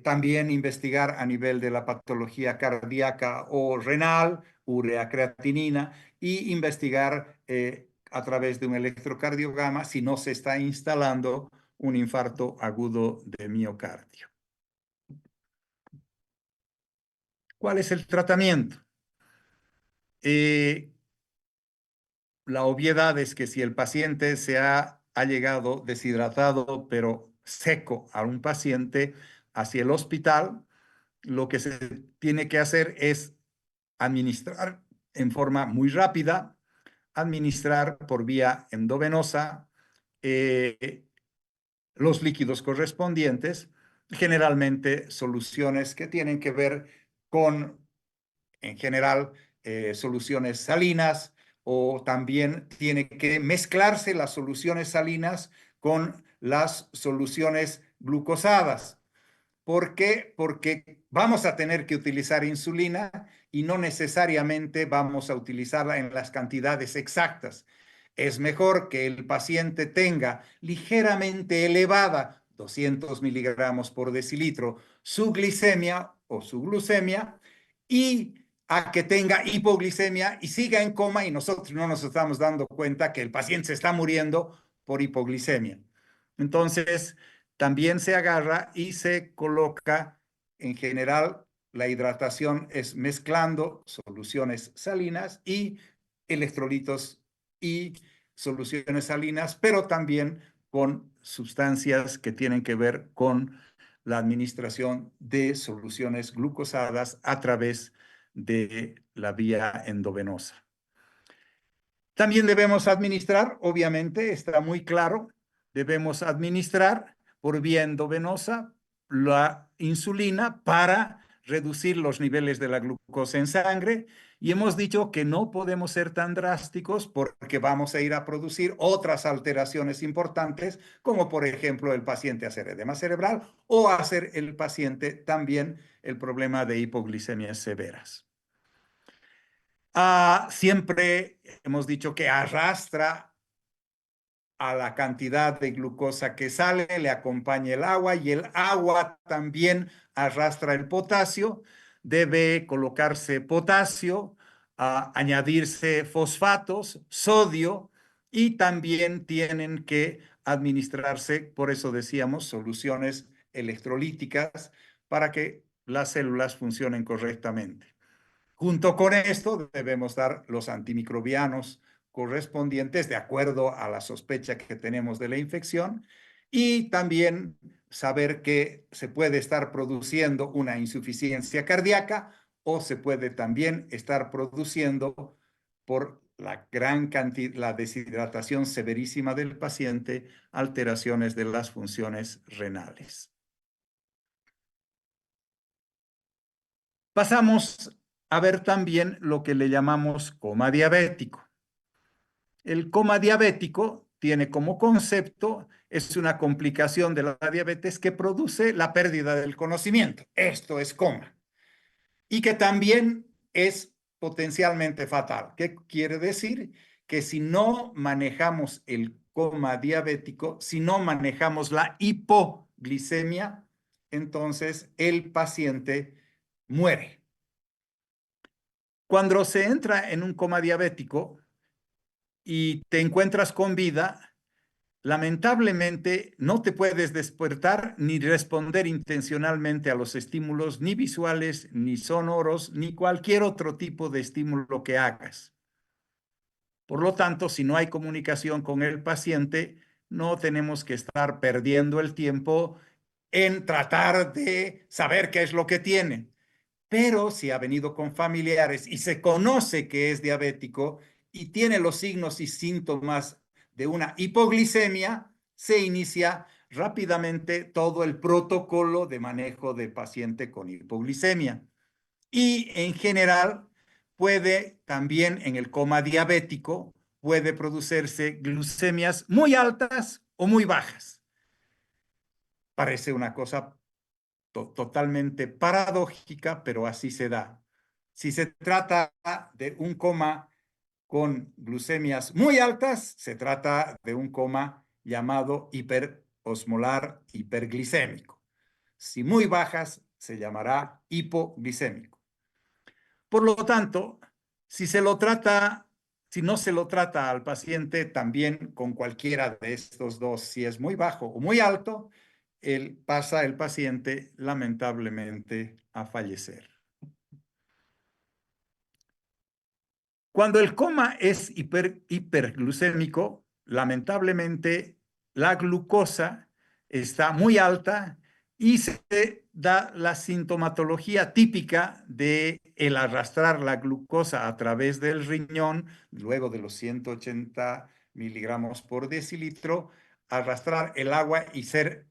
también investigar a nivel de la patología cardíaca o renal, urea creatinina, y investigar a través de un electrocardiograma si no se está instalando un infarto agudo de miocardio. ¿Cuál es el tratamiento? La obviedad es que si el paciente ha llegado deshidratado pero seco a un paciente hacia el hospital, lo que se tiene que hacer es administrar en forma muy rápida, administrar por vía endovenosa los líquidos correspondientes, generalmente soluciones que tienen que ver con, en general, soluciones salinas, o también tiene que mezclarse las soluciones salinas con las soluciones glucosadas. ¿Por qué? Porque vamos a tener que utilizar insulina y no necesariamente vamos a utilizarla en las cantidades exactas. Es mejor que el paciente tenga ligeramente elevada, 200 miligramos por decilitro, su glicemia o su glucemia, y a que tenga hipoglicemia y siga en coma y nosotros no nos estamos dando cuenta que el paciente se está muriendo por hipoglicemia. Entonces, también se agarra y se coloca, en general, la hidratación es mezclando soluciones salinas y electrolitos y soluciones salinas, pero también con sustancias que tienen que ver con la administración de soluciones glucosadas a través de la vía endovenosa. También debemos administrar, obviamente, está muy claro, debemos administrar por vía endovenosa la insulina para reducir los niveles de la glucosa en sangre y hemos dicho que no podemos ser tan drásticos porque vamos a ir a producir otras alteraciones importantes, como por ejemplo el paciente hacer edema cerebral o hacer el paciente también el problema de hipoglicemias severas. Siempre hemos dicho que arrastra a la cantidad de glucosa que sale, le acompaña el agua y el agua también arrastra el potasio. Debe colocarse potasio, añadirse fosfatos, sodio y también tienen que administrarse, por eso decíamos, soluciones electrolíticas para que las células funcionen correctamente. Junto con esto debemos dar los antimicrobianos correspondientes de acuerdo a la sospecha que tenemos de la infección y también saber que se puede estar produciendo una insuficiencia cardíaca o se puede también estar produciendo por la gran cantidad, la deshidratación severísima del paciente, alteraciones de las funciones renales. Pasamos a ver también lo que le llamamos coma diabético. El coma diabético tiene como concepto, es una complicación de la diabetes que produce la pérdida del conocimiento. Esto es coma. Y que también es potencialmente fatal. ¿Qué quiere decir? Que si no manejamos el coma diabético, si no manejamos la hipoglicemia, entonces el paciente muere. Cuando se entra en un coma diabético y te encuentras con vida, lamentablemente no te puedes despertar ni responder intencionalmente a los estímulos, ni visuales, ni sonoros, ni cualquier otro tipo de estímulo que hagas. Por lo tanto, si no hay comunicación con el paciente, no tenemos que estar perdiendo el tiempo en tratar de saber qué es lo que tiene. Pero si ha venido con familiares y se conoce que es diabético y tiene los signos y síntomas de una hipoglicemia, se inicia rápidamente todo el protocolo de manejo de paciente con hipoglicemia. Y en general puede también en el coma diabético, puede producirse glucemias muy altas o muy bajas. Parece una cosa totalmente paradójica, pero así se da. Si se trata de un coma con glucemias muy altas, se trata de un coma llamado hiperosmolar hiperglicémico. Si muy bajas, se llamará hipoglicémico. Por lo tanto, si no se lo trata al paciente también con cualquiera de estos dos, si es muy bajo o muy alto, pasa el paciente lamentablemente a fallecer. Cuando el coma es hiperglucémico, lamentablemente la glucosa está muy alta y se da la sintomatología típica de el arrastrar la glucosa a través del riñón, luego de los 180 miligramos por decilitro, arrastrar el agua y ser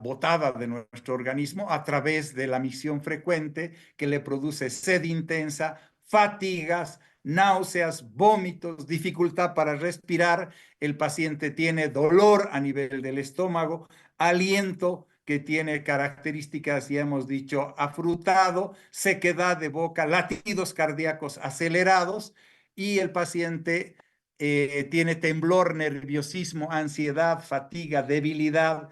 botada de nuestro organismo a través de la misión frecuente que le produce sed intensa, fatigas, náuseas, vómitos, dificultad para respirar, el paciente tiene dolor a nivel del estómago, aliento que tiene características, ya hemos dicho, afrutado, sequedad de boca, latidos cardíacos acelerados y el paciente tiene temblor, nerviosismo, ansiedad, fatiga, debilidad.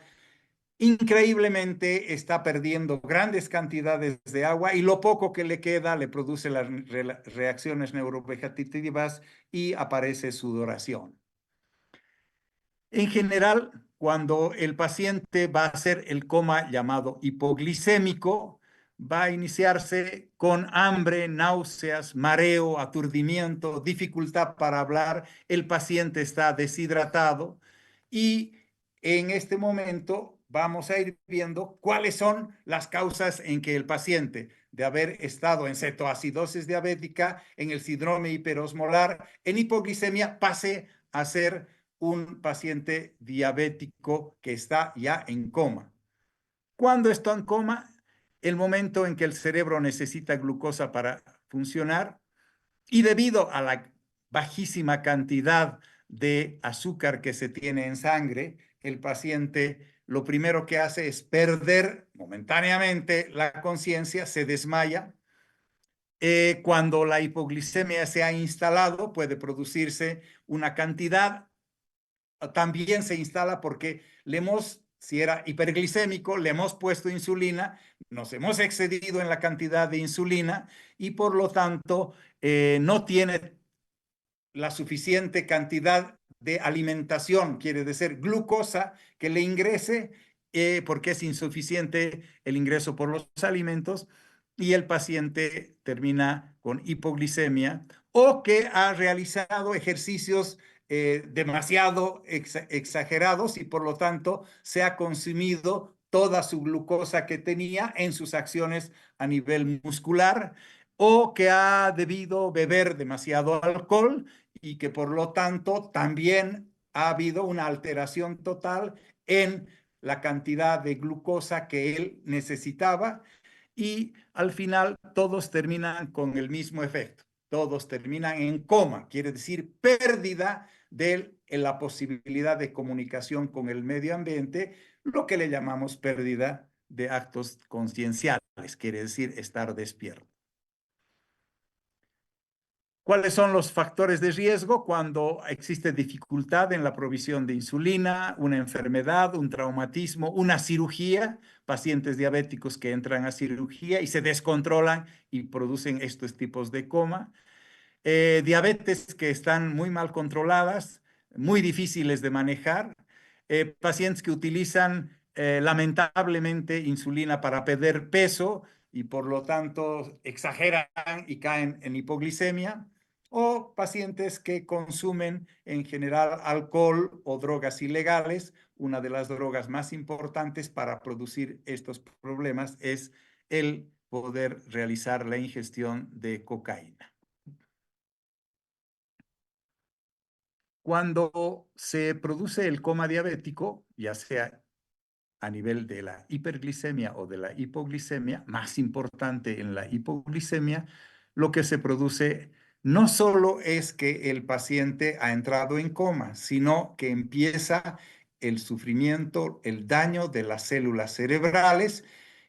Increíblemente está perdiendo grandes cantidades de agua y lo poco que le queda le produce las reacciones neurovegetativas y aparece sudoración. En general, cuando el paciente va a hacer el coma llamado hipoglicémico, va a iniciarse con hambre, náuseas, mareo, aturdimiento, dificultad para hablar, el paciente está deshidratado y en este momento vamos a ir viendo cuáles son las causas en que el paciente de haber estado en cetoacidosis diabética, en el síndrome hiperosmolar, en hipoglicemia, pase a ser un paciente diabético que está ya en coma. ¿Cuándo está en coma? El momento en que el cerebro necesita glucosa para funcionar y debido a la bajísima cantidad de azúcar que se tiene en sangre, el paciente lo primero que hace es perder momentáneamente la conciencia, se desmaya. Cuando la hipoglicemia se ha instalado, puede producirse una cantidad también se instala porque si era hiperglicémico, le hemos puesto insulina, nos hemos excedido en la cantidad de insulina y por lo tanto no tiene la suficiente cantidad de alimentación, quiere decir glucosa que le ingrese porque es insuficiente el ingreso por los alimentos y el paciente termina con hipoglicemia o que ha realizado ejercicios demasiado exagerados y por lo tanto se ha consumido toda su glucosa que tenía en sus acciones a nivel muscular o que ha debido beber demasiado alcohol y que por lo tanto también ha habido una alteración total en la cantidad de glucosa que él necesitaba y al final todos terminan con el mismo efecto. Todos terminan en coma, quiere decir pérdida de la posibilidad de comunicación con el medio ambiente, lo que le llamamos pérdida de actos concienciales, quiere decir estar despierto. ¿Cuáles son los factores de riesgo cuando existe dificultad en la provisión de insulina, una enfermedad, un traumatismo, una cirugía? Pacientes diabéticos que entran a cirugía y se descontrolan y producen estos tipos de coma. Diabetes que están muy mal controladas, muy difíciles de manejar. Pacientes que utilizan lamentablemente insulina para perder peso y por lo tanto exageran y caen en hipoglicemia o pacientes que consumen en general alcohol o drogas ilegales. Una de las drogas más importantes para producir estos problemas es el poder realizar la ingestión de cocaína. Cuando se produce el coma diabético, ya sea a nivel de la hiperglicemia o de la hipoglicemia, más importante en la hipoglicemia, lo que se produce no solo es que el paciente ha entrado en coma, sino que empieza el sufrimiento, el daño de las células cerebrales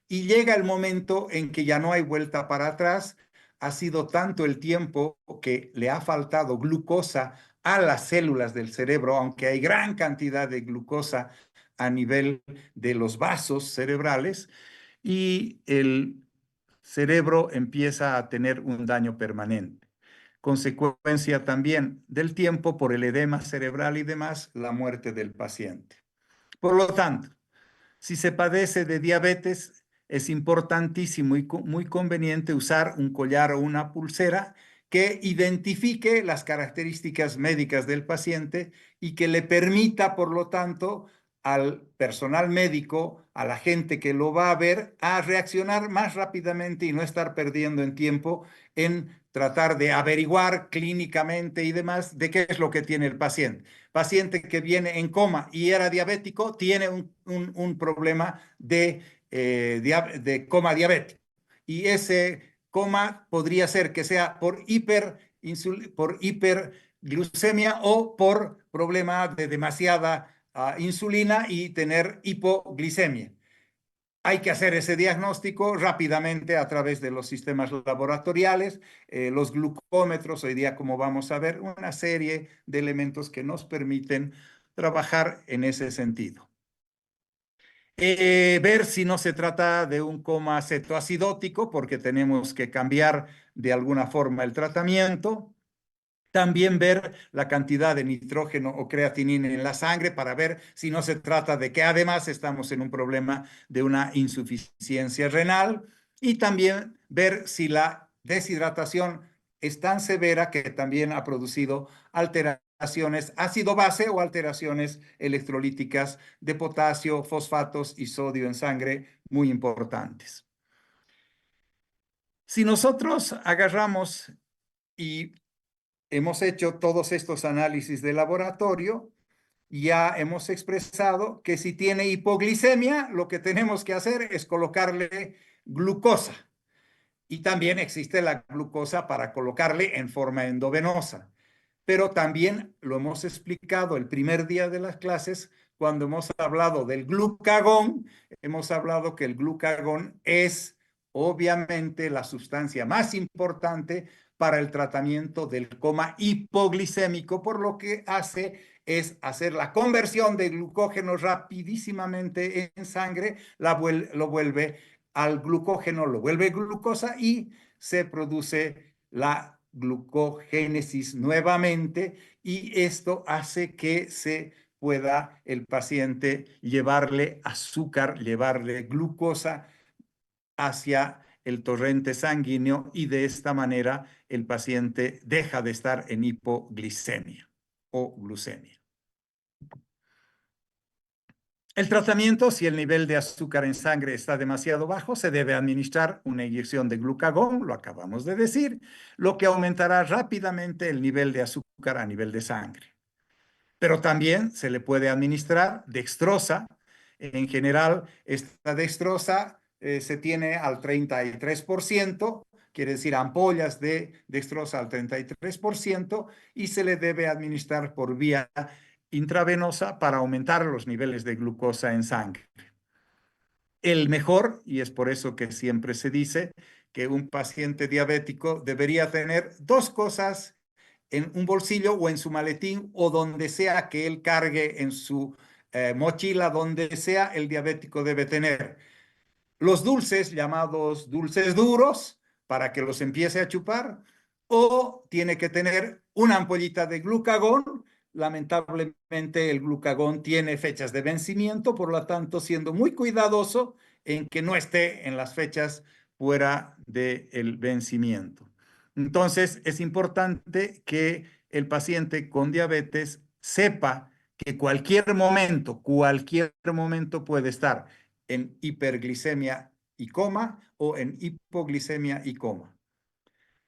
y llega el momento en que ya no hay vuelta para atrás. Ha sido tanto el tiempo que le ha faltado glucosa a las células del cerebro, aunque hay gran cantidad de glucosa a nivel de los vasos cerebrales y el cerebro empieza a tener un daño permanente. Consecuencia también del tiempo por el edema cerebral y demás, la muerte del paciente. Por lo tanto, si se padece de diabetes, es importantísimo y muy conveniente usar un collar o una pulsera que identifique las características médicas del paciente y que le permita, por lo tanto, al personal médico, a la gente que lo va a ver, a reaccionar más rápidamente y no estar perdiendo en tiempo en tratar de averiguar clínicamente y demás de qué es lo que tiene el paciente. Paciente que viene en coma y era diabético, tiene un problema de coma diabético. Y ese coma podría ser que sea por por hiperglucemia o por problema de demasiada insulina y tener hipoglicemia. Hay que hacer ese diagnóstico rápidamente a través de los sistemas laboratoriales, los glucómetros, hoy día como vamos a ver, una serie de elementos que nos permiten trabajar en ese sentido. Ver si no se trata de un coma cetoacidótico, porque tenemos que cambiar de alguna forma el tratamiento. También ver la cantidad de nitrógeno o creatinina en la sangre para ver si no se trata de que además estamos en un problema de una insuficiencia renal. Y también ver si la deshidratación es tan severa que también ha producido alteraciones ácido-base o alteraciones electrolíticas de potasio, fosfatos y sodio en sangre muy importantes. Si nosotros agarramos y hemos hecho todos estos análisis de laboratorio, ya hemos expresado que si tiene hipoglicemia, lo que tenemos que hacer es colocarle glucosa. Y también existe la glucosa para colocarle en forma endovenosa. Pero también lo hemos explicado el primer día de las clases, cuando hemos hablado del glucagón, hemos hablado que el glucagón es obviamente la sustancia más importante para el tratamiento del coma hipoglicémico, por lo que hace es hacer la conversión de glucógeno rapidísimamente en sangre, lo vuelve al glucógeno, lo vuelve glucosa y se produce la glucogénesis nuevamente, y esto hace que se pueda el paciente llevarle azúcar, llevarle glucosa hacia el torrente sanguíneo, y de esta manera el paciente deja de estar en hipoglicemia o glucemia. El tratamiento, si el nivel de azúcar en sangre está demasiado bajo, se debe administrar una inyección de glucagón, lo acabamos de decir, lo que aumentará rápidamente el nivel de azúcar a nivel de sangre. Pero también se le puede administrar dextrosa. En general, esta dextrosa se tiene al 33%, quiere decir ampollas de dextrosa al 33%, y se le debe administrar por vía intravenosa para aumentar los niveles de glucosa en sangre. El mejor, y es por eso que siempre se dice que un paciente diabético debería tener dos cosas en un bolsillo o en su maletín o donde sea que él cargue en su mochila, donde sea el diabético debe tener los dulces llamados dulces duros para que los empiece a chupar, o tiene que tener una ampollita de glucagón. Lamentablemente el glucagón tiene fechas de vencimiento, por lo tanto siendo muy cuidadoso en que no esté en las fechas fuera del vencimiento. Entonces es importante que el paciente con diabetes sepa que cualquier momento puede estar en hiperglicemia y coma o en hipoglicemia y coma.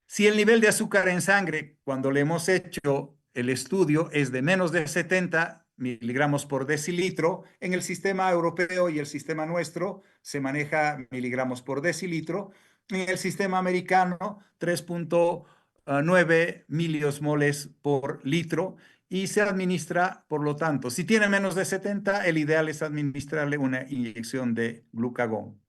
Si el nivel de azúcar en sangre, cuando le hemos hecho el estudio, es de menos de 70 miligramos por decilitro, en el sistema europeo y el sistema nuestro se maneja miligramos por decilitro, en el sistema americano 3.9 miliosmoles por litro, y se administra, por lo tanto, si tiene menos de 70, el ideal es administrarle una inyección de glucagón.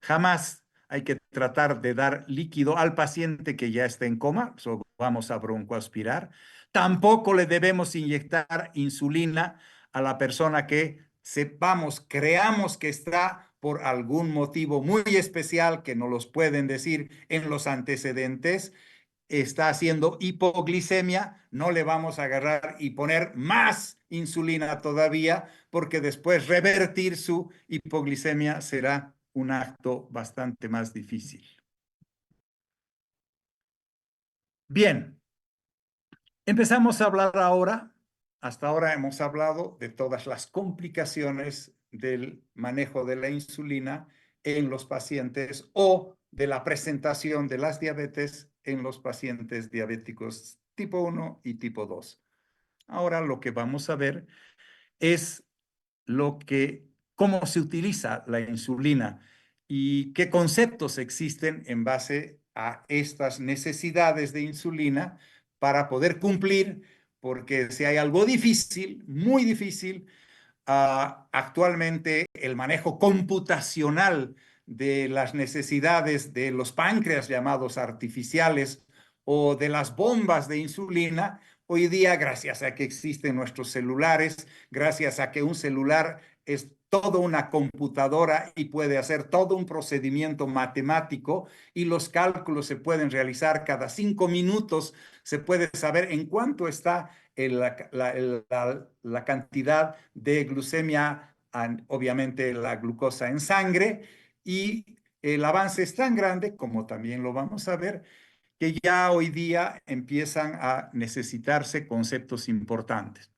Jamás hay que tratar de dar líquido al paciente que ya está en coma, vamos a broncoaspirar. Tampoco le debemos inyectar insulina a la persona que creamos que está por algún motivo muy especial que no los pueden decir en los antecedentes, está haciendo hipoglicemia. No le vamos a agarrar y poner más insulina todavía, porque después revertir su hipoglicemia será un acto bastante más difícil. Bien, empezamos a hablar ahora. Hasta ahora hemos hablado de todas las complicaciones del manejo de la insulina en los pacientes o de la presentación de las diabetes en los pacientes diabéticos tipo 1 y tipo 2. Ahora lo que vamos a ver es cómo se utiliza la insulina y qué conceptos existen en base a estas necesidades de insulina para poder cumplir, porque si hay algo difícil, muy difícil, actualmente el manejo computacional de las necesidades de los páncreas llamados artificiales o de las bombas de insulina, hoy día, gracias a que existen nuestros celulares, gracias a que un celular es toda una computadora y puede hacer todo un procedimiento matemático y los cálculos se pueden realizar cada 5 minutos, se puede saber en cuánto está la cantidad de glucemia, obviamente la glucosa en sangre, y el avance es tan grande, como también lo vamos a ver, que ya hoy día empiezan a necesitarse conceptos importantes.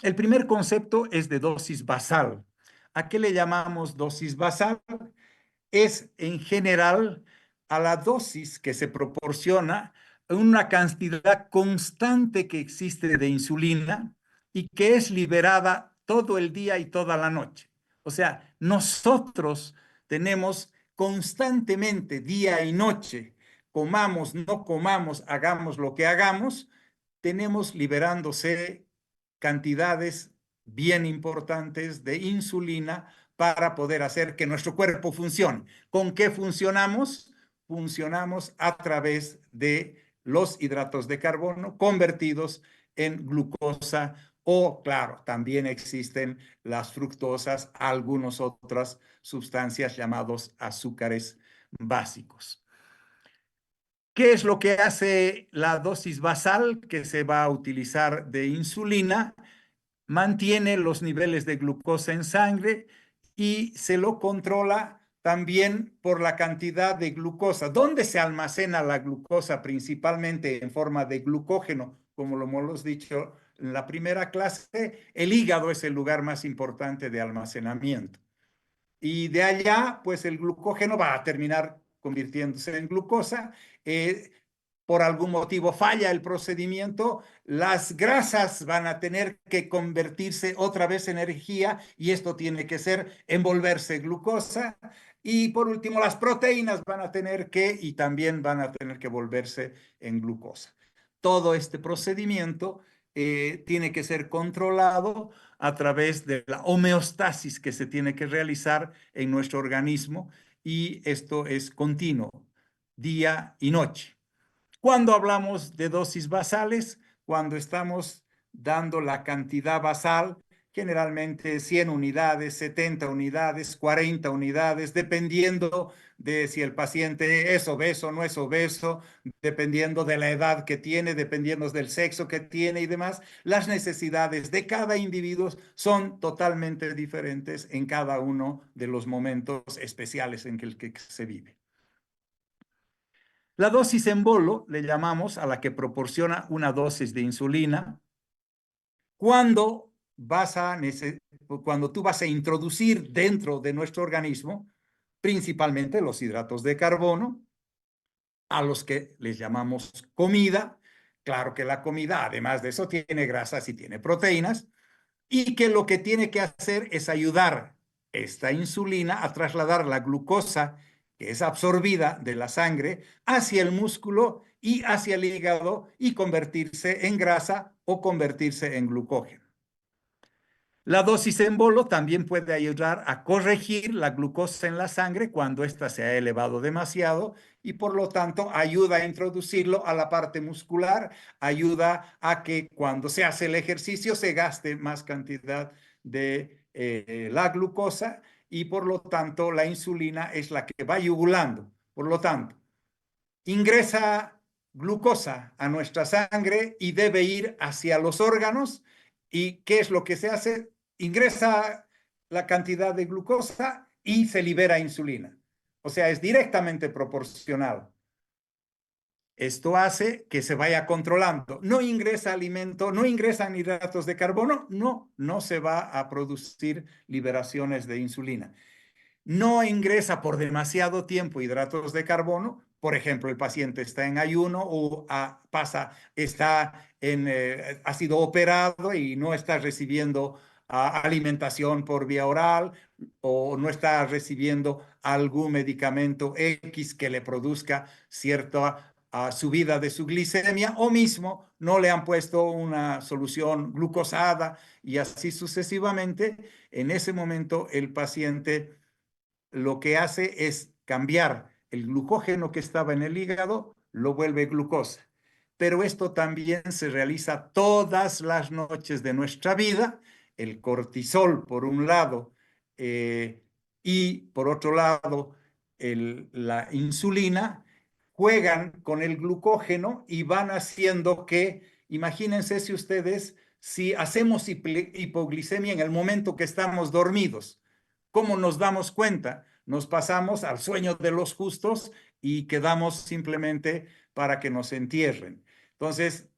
El primer concepto es de dosis basal. ¿A qué le llamamos dosis basal? Es en general a la dosis que se proporciona una cantidad constante que existe de insulina y que es liberada todo el día y toda la noche. O sea, nosotros tenemos constantemente, día y noche, comamos, no comamos, hagamos lo que hagamos, tenemos liberándose cantidades bien importantes de insulina para poder hacer que nuestro cuerpo funcione. ¿Con qué funcionamos? Funcionamos a través de los hidratos de carbono convertidos en glucosa o, claro, también existen las fructosas, algunas otras sustancias llamados azúcares básicos. ¿Qué es lo que hace la dosis basal que se va a utilizar de insulina? Mantiene los niveles de glucosa en sangre y se lo controla también por la cantidad de glucosa. ¿Dónde se almacena la glucosa? Principalmente en forma de glucógeno, como lo hemos dicho en la primera clase. El hígado es el lugar más importante de almacenamiento. Y de allá, pues el glucógeno va a terminar convirtiéndose en glucosa. Por algún motivo falla el procedimiento, las grasas van a tener que convertirse otra vez en energía y esto tiene que ser envolverse glucosa. Y por último, las proteínas van a tener que y también van a tener que volverse en glucosa. Todo este procedimiento tiene que ser controlado a través de la homeostasis que se tiene que realizar en nuestro organismo y esto es continuo, día y noche. Cuando hablamos de dosis basales, cuando estamos dando la cantidad basal, generalmente 100 unidades, 70 unidades, 40 unidades, dependiendo de si el paciente es obeso o no es obeso, dependiendo de la edad que tiene, dependiendo del sexo que tiene y demás, las necesidades de cada individuo son totalmente diferentes en cada uno de los momentos especiales en que se vive. La dosis en bolo le llamamos a la que proporciona una dosis de insulina cuando tú vas a introducir dentro de nuestro organismo principalmente los hidratos de carbono, a los que les llamamos comida. Claro que la comida, además de eso, tiene grasas y tiene proteínas, y que lo que tiene que hacer es ayudar esta insulina a trasladar la glucosa que es absorbida de la sangre hacia el músculo y hacia el hígado y convertirse en grasa o convertirse en glucógeno. La dosis en bolo también puede ayudar a corregir la glucosa en la sangre cuando ésta se ha elevado demasiado y por lo tanto ayuda a introducirlo a la parte muscular, ayuda a que cuando se hace el ejercicio se gaste más cantidad de la glucosa y por lo tanto la insulina es la que va yugulando. Por lo tanto, ingresa glucosa a nuestra sangre y debe ir hacia los órganos. ¿Y qué es lo que se hace? Ingresa la cantidad de glucosa y se libera insulina. O sea, es directamente proporcional. Esto hace que se vaya controlando. No ingresa alimento, no ingresan hidratos de carbono, no se va a producir liberaciones de insulina. No ingresa por demasiado tiempo hidratos de carbono. Por ejemplo, el paciente está en ayuno o ha sido operado y no está recibiendo alimentación por vía oral o no está recibiendo algún medicamento X que le produzca cierta subida de su glicemia, o mismo no le han puesto una solución glucosada y así sucesivamente. En ese momento el paciente lo que hace es cambiar el glucógeno que estaba en el hígado, lo vuelve glucosa. Pero esto también se realiza todas las noches de nuestra vida. El cortisol, por un lado, y por otro lado, la insulina, juegan con el glucógeno y van haciendo que, imagínense si ustedes, si hacemos hipoglicemia en el momento que estamos dormidos, ¿cómo nos damos cuenta? Nos pasamos al sueño de los justos y quedamos simplemente para que nos entierren. Entonces,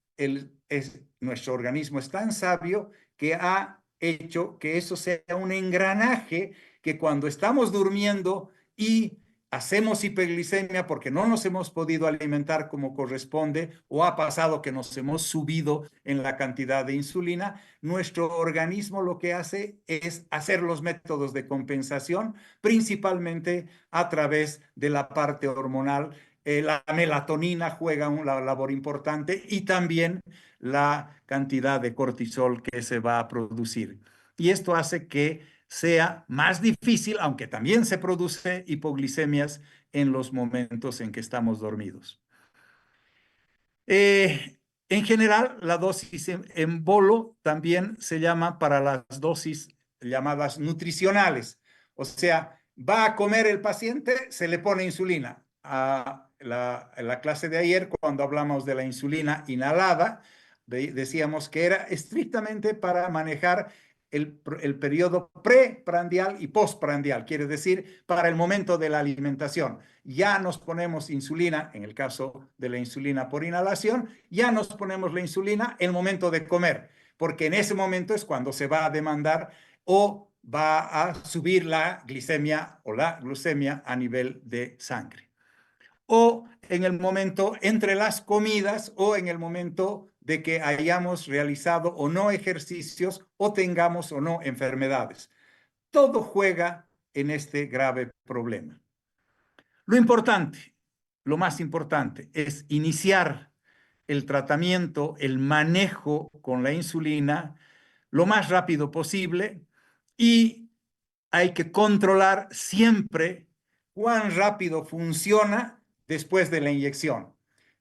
nuestro organismo es tan sabio que ha hecho que eso sea un engranaje que cuando estamos durmiendo y hacemos hiperglicemia porque no nos hemos podido alimentar como corresponde o ha pasado que nos hemos subido en la cantidad de insulina, nuestro organismo lo que hace es hacer los métodos de compensación, principalmente a través de la parte hormonal. La melatonina juega una labor importante y también la cantidad de cortisol que se va a producir. Y esto hace que sea más difícil, aunque también se produce hipoglicemias en los momentos en que estamos dormidos. En general, la dosis en bolo también se llama para las dosis llamadas nutricionales. O sea, va a comer el paciente, se le pone insulina. A la clase de ayer, cuando hablamos de la insulina inhalada, decíamos que era estrictamente para manejar el periodo preprandial y postprandial, quiere decir para el momento de la alimentación. Ya nos ponemos insulina, en el caso de la insulina por inhalación, ya nos ponemos la insulina en el momento de comer, porque en ese momento es cuando se va a demandar o va a subir la glicemia o la glucemia a nivel de sangre. O en el momento entre las comidas o en el momento de que hayamos realizado o no ejercicios o tengamos o no enfermedades. Todo juega en este grave problema. Lo importante, lo más importante, es iniciar el tratamiento, el manejo con la insulina lo más rápido posible y hay que controlar siempre cuán rápido funciona después de la inyección.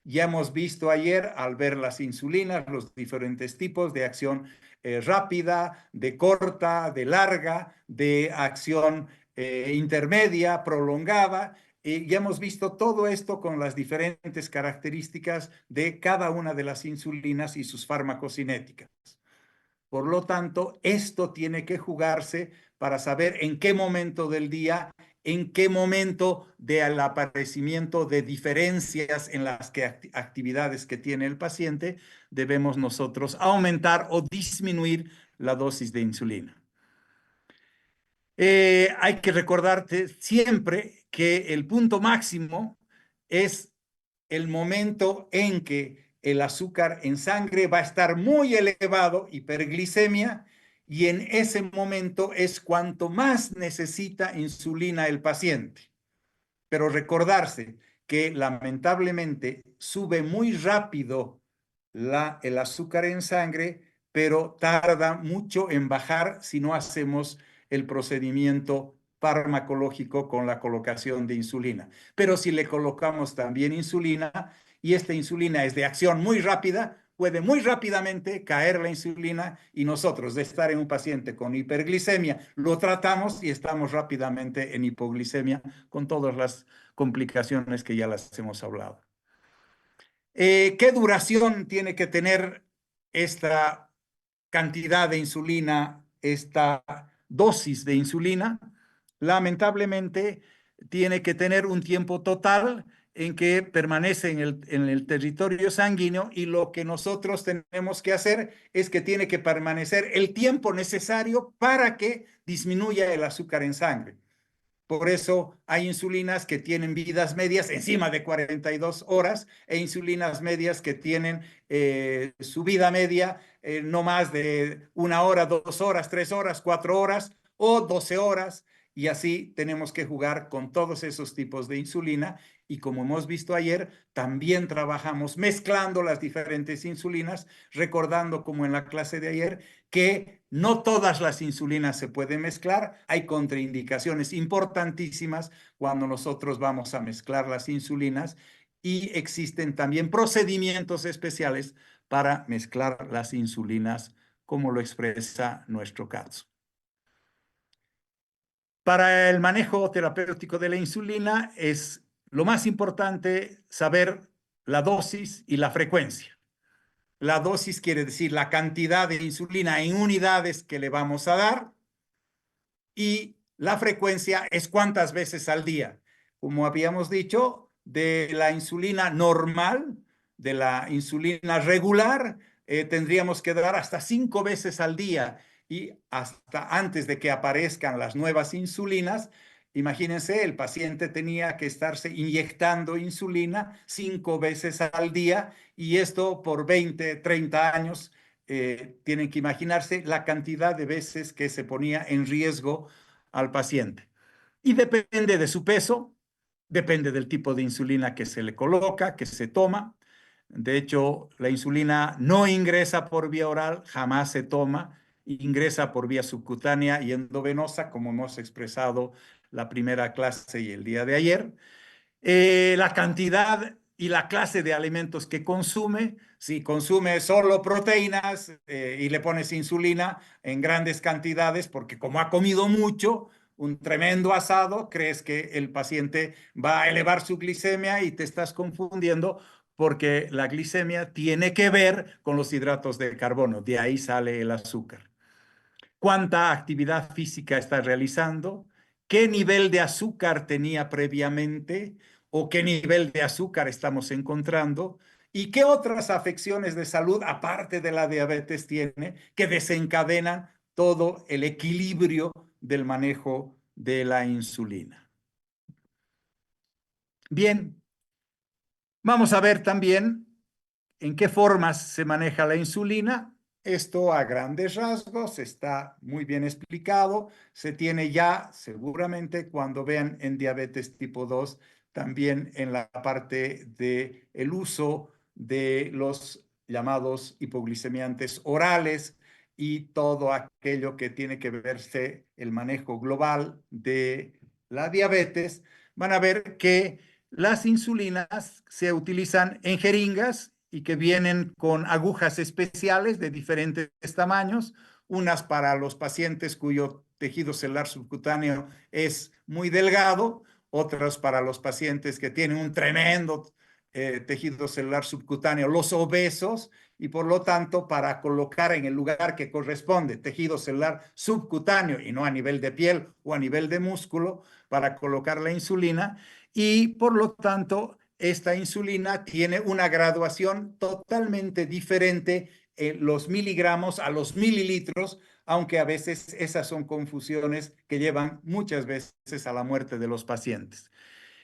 Ya hemos visto ayer, al ver las insulinas, los diferentes tipos de acción rápida, de corta, de larga, de acción intermedia, prolongada. Ya hemos visto todo esto con las diferentes características de cada una de las insulinas y sus farmacocinéticas. Por lo tanto, esto tiene que jugarse para saber en qué momento del día, en qué momento del aparecimiento de diferencias en las actividades que tiene el paciente, debemos nosotros aumentar o disminuir la dosis de insulina. Hay que recordarte siempre que el punto máximo es el momento en que el azúcar en sangre va a estar muy elevado, hiperglicemia, y en ese momento es cuanto más necesita insulina el paciente. Pero recordarse que lamentablemente sube muy rápido el azúcar en sangre, pero tarda mucho en bajar si no hacemos el procedimiento farmacológico con la colocación de insulina. Pero si le colocamos también insulina y esta insulina es de acción muy rápida, puede muy rápidamente caer la insulina y nosotros de estar en un paciente con hiperglicemia lo tratamos y estamos rápidamente en hipoglicemia con todas las complicaciones que ya las hemos hablado. ¿Qué duración tiene que tener esta cantidad de insulina, esta dosis de insulina? Lamentablemente, tiene que tener un tiempo total en que permanece en el territorio sanguíneo y lo que nosotros tenemos que hacer es que tiene que permanecer el tiempo necesario para que disminuya el azúcar en sangre. Por eso hay insulinas que tienen vidas medias encima de 42 horas e insulinas medias que tienen su vida media no más de 1 hora, 2 horas, 3 horas, 4 horas o 12 horas. Y así tenemos que jugar con todos esos tipos de insulina. Y como hemos visto ayer, también trabajamos mezclando las diferentes insulinas, recordando como en la clase de ayer que no todas las insulinas se pueden mezclar. Hay contraindicaciones importantísimas cuando nosotros vamos a mezclar las insulinas y existen también procedimientos especiales para mezclar las insulinas, como lo expresa nuestro caso. Para el manejo terapéutico de la insulina es lo más importante saber la dosis y la frecuencia. La dosis quiere decir la cantidad de insulina en unidades que le vamos a dar y la frecuencia es cuántas veces al día. Como habíamos dicho, de la insulina normal, de la insulina regular, tendríamos que dar hasta 5 veces al día y hasta antes de que aparezcan las nuevas insulinas. Imagínense, el paciente tenía que estarse inyectando insulina 5 veces al día y esto por 20, 30 años. Tienen que imaginarse la cantidad de veces que se ponía en riesgo al paciente. Y depende de su peso, depende del tipo de insulina que se le coloca, que se toma. De hecho, la insulina no ingresa por vía oral, jamás se toma, ingresa por vía subcutánea y endovenosa, como hemos expresado la primera clase y el día de ayer. La cantidad y la clase de alimentos que consume. Si consume solo proteínas y le pones insulina en grandes cantidades, porque como ha comido mucho, un tremendo asado, crees que el paciente va a elevar su glicemia y te estás confundiendo porque la glicemia tiene que ver con los hidratos de carbono, de ahí sale el azúcar. ¿Cuánta actividad física está realizando? ¿Qué nivel de azúcar tenía previamente? ¿O qué nivel de azúcar estamos encontrando? ¿Y qué otras afecciones de salud, aparte de la diabetes, tiene que desencadenan todo el equilibrio del manejo de la insulina? Bien, vamos a ver también en qué formas se maneja la insulina. Esto a grandes rasgos está muy bien explicado. Se tiene ya seguramente cuando vean en diabetes tipo 2, también en la parte del uso de los llamados hipoglicemiantes orales y todo aquello que tiene que verse el manejo global de la diabetes. Van a ver que las insulinas se utilizan en jeringas y que vienen con agujas especiales de diferentes tamaños, unas para los pacientes cuyo tejido celular subcutáneo es muy delgado, otras para los pacientes que tienen un tremendo tejido celular subcutáneo, los obesos, y por lo tanto para colocar en el lugar que corresponde, tejido celular subcutáneo y no a nivel de piel o a nivel de músculo, para colocar la insulina y por lo tanto esta insulina tiene una graduación totalmente diferente en los miligramos a los mililitros, aunque a veces esas son confusiones que llevan muchas veces a la muerte de los pacientes.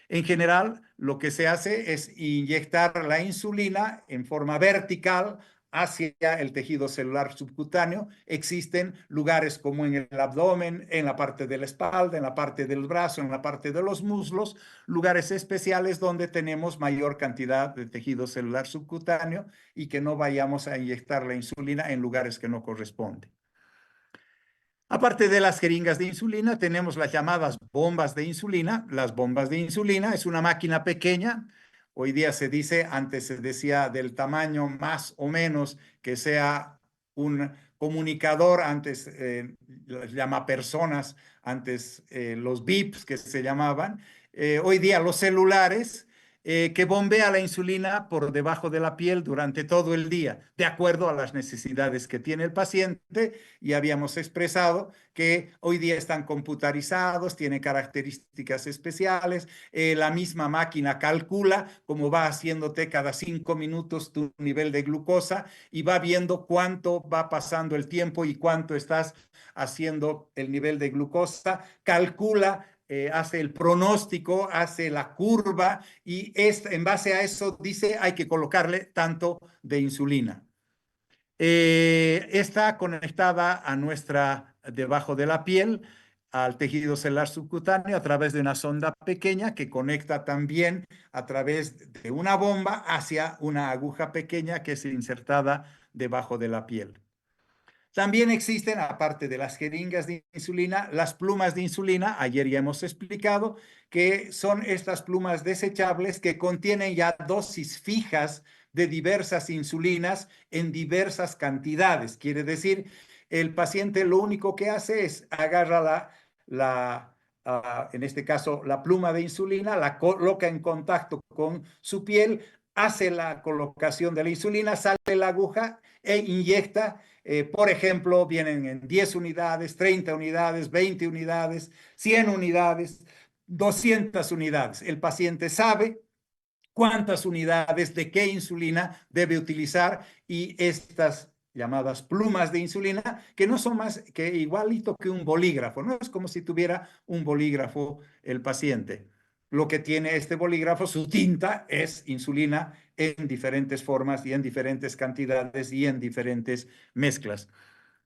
En general, lo que se hace es inyectar la insulina en forma vertical hacia el tejido celular subcutáneo. Existen lugares como en el abdomen, en la parte de la espalda, en la parte del brazo, en la parte de los muslos, lugares especiales donde tenemos mayor cantidad de tejido celular subcutáneo y que no vayamos a inyectar la insulina en lugares que no corresponden. Aparte de las jeringas de insulina, tenemos las llamadas bombas de insulina. Las bombas de insulina es una máquina pequeña. Hoy día se dice, antes se decía del tamaño más o menos que sea un comunicador, antes las llama personas, antes los VIPs que se llamaban. Hoy día los celulares que bombea la insulina por debajo de la piel durante todo el día, de acuerdo a las necesidades que tiene el paciente. Y habíamos expresado que hoy día están computarizados, tiene características especiales, la misma máquina calcula cómo va haciéndote cada 5 minutos tu nivel de glucosa y va viendo cuánto va pasando el tiempo y cuánto estás haciendo el nivel de glucosa, calcula hace el pronóstico, hace la curva y en base a eso dice hay que colocarle tanto de insulina. Está conectada a debajo de la piel, al tejido celular subcutáneo a través de una sonda pequeña que conecta también a través de una bomba hacia una aguja pequeña que es insertada debajo de la piel. También existen, aparte de las jeringas de insulina, las plumas de insulina. Ayer ya hemos explicado que son estas plumas desechables que contienen ya dosis fijas de diversas insulinas en diversas cantidades. Quiere decir, el paciente lo único que hace es agarra en este caso, la pluma de insulina, la coloca en contacto con su piel, hace la colocación de la insulina, sale la aguja e inyecta. Por ejemplo, vienen en 10 unidades, 30 unidades, 20 unidades, 100 unidades, 200 unidades. El paciente sabe cuántas unidades de qué insulina debe utilizar y estas llamadas plumas de insulina, que no son más que igualito que un bolígrafo, no es como si tuviera un bolígrafo el paciente. Lo que tiene este bolígrafo, su tinta, es insulina en diferentes formas y en diferentes cantidades y en diferentes mezclas.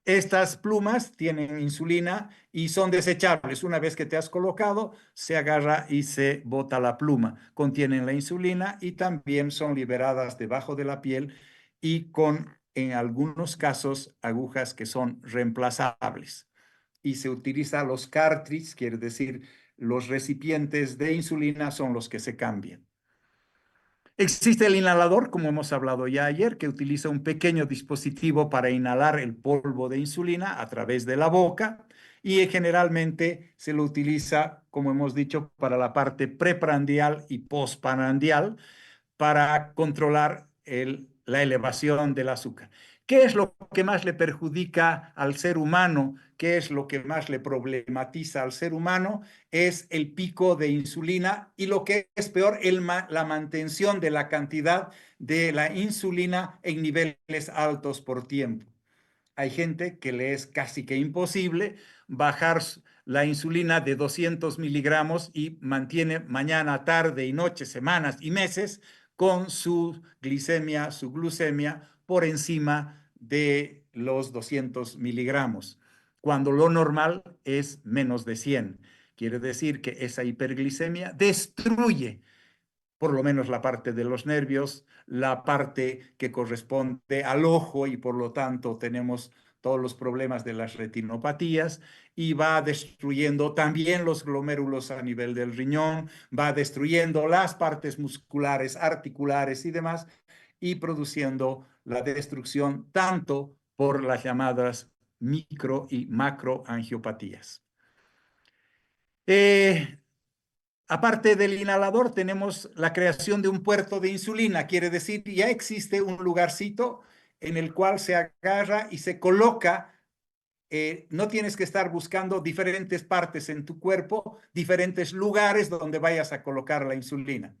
Estas plumas tienen insulina y son desechables. Una vez que te has colocado, se agarra y se bota la pluma. Contienen la insulina y también son liberadas debajo de la piel y con, en algunos casos, agujas que son reemplazables. Y se utiliza los cartridges, quiere decir, los recipientes de insulina son los que se cambian. Existe el inhalador, como hemos hablado ya ayer, que utiliza un pequeño dispositivo para inhalar el polvo de insulina a través de la boca y generalmente se lo utiliza, como hemos dicho, para la parte preprandial y postprandial para controlar la elevación del azúcar. ¿Qué es lo que más le perjudica al ser humano? ¿Qué es lo que más le problematiza al ser humano? Es el pico de insulina y lo que es peor, la mantención de la cantidad de la insulina en niveles altos por tiempo. Hay gente que le es casi que imposible bajar la insulina de 200 miligramos y mantiene mañana, tarde y noche, semanas y meses con su glicemia, su glucemia por encima de los 200 miligramos, cuando lo normal es menos de 100. Quiere decir que esa hiperglicemia destruye por lo menos la parte de los nervios, la parte que corresponde al ojo y por lo tanto tenemos todos los problemas de las retinopatías y va destruyendo también los glomérulos a nivel del riñón, va destruyendo las partes musculares, articulares y demás y produciendo la destrucción tanto por las llamadas micro y macroangiopatías. Aparte del inhalador, tenemos la creación de un puerto de insulina. Quiere decir, ya existe un lugarcito en el cual se agarra y se coloca. No tienes que estar buscando diferentes partes en tu cuerpo, diferentes lugares donde vayas a colocar la insulina.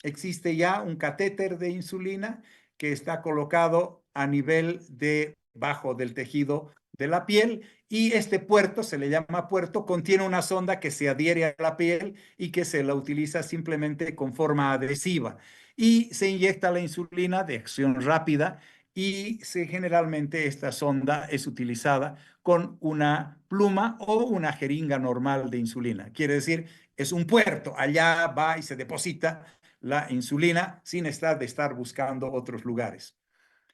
Existe ya un catéter de insulina que está colocado a nivel debajo del tejido de la piel y este puerto, se le llama puerto, contiene una sonda que se adhiere a la piel y que se la utiliza simplemente con forma adhesiva y se inyecta la insulina de acción rápida y generalmente esta sonda es utilizada con una pluma o una jeringa normal de insulina. Quiere decir, es un puerto, allá va y se deposita la insulina sin estar buscando otros lugares.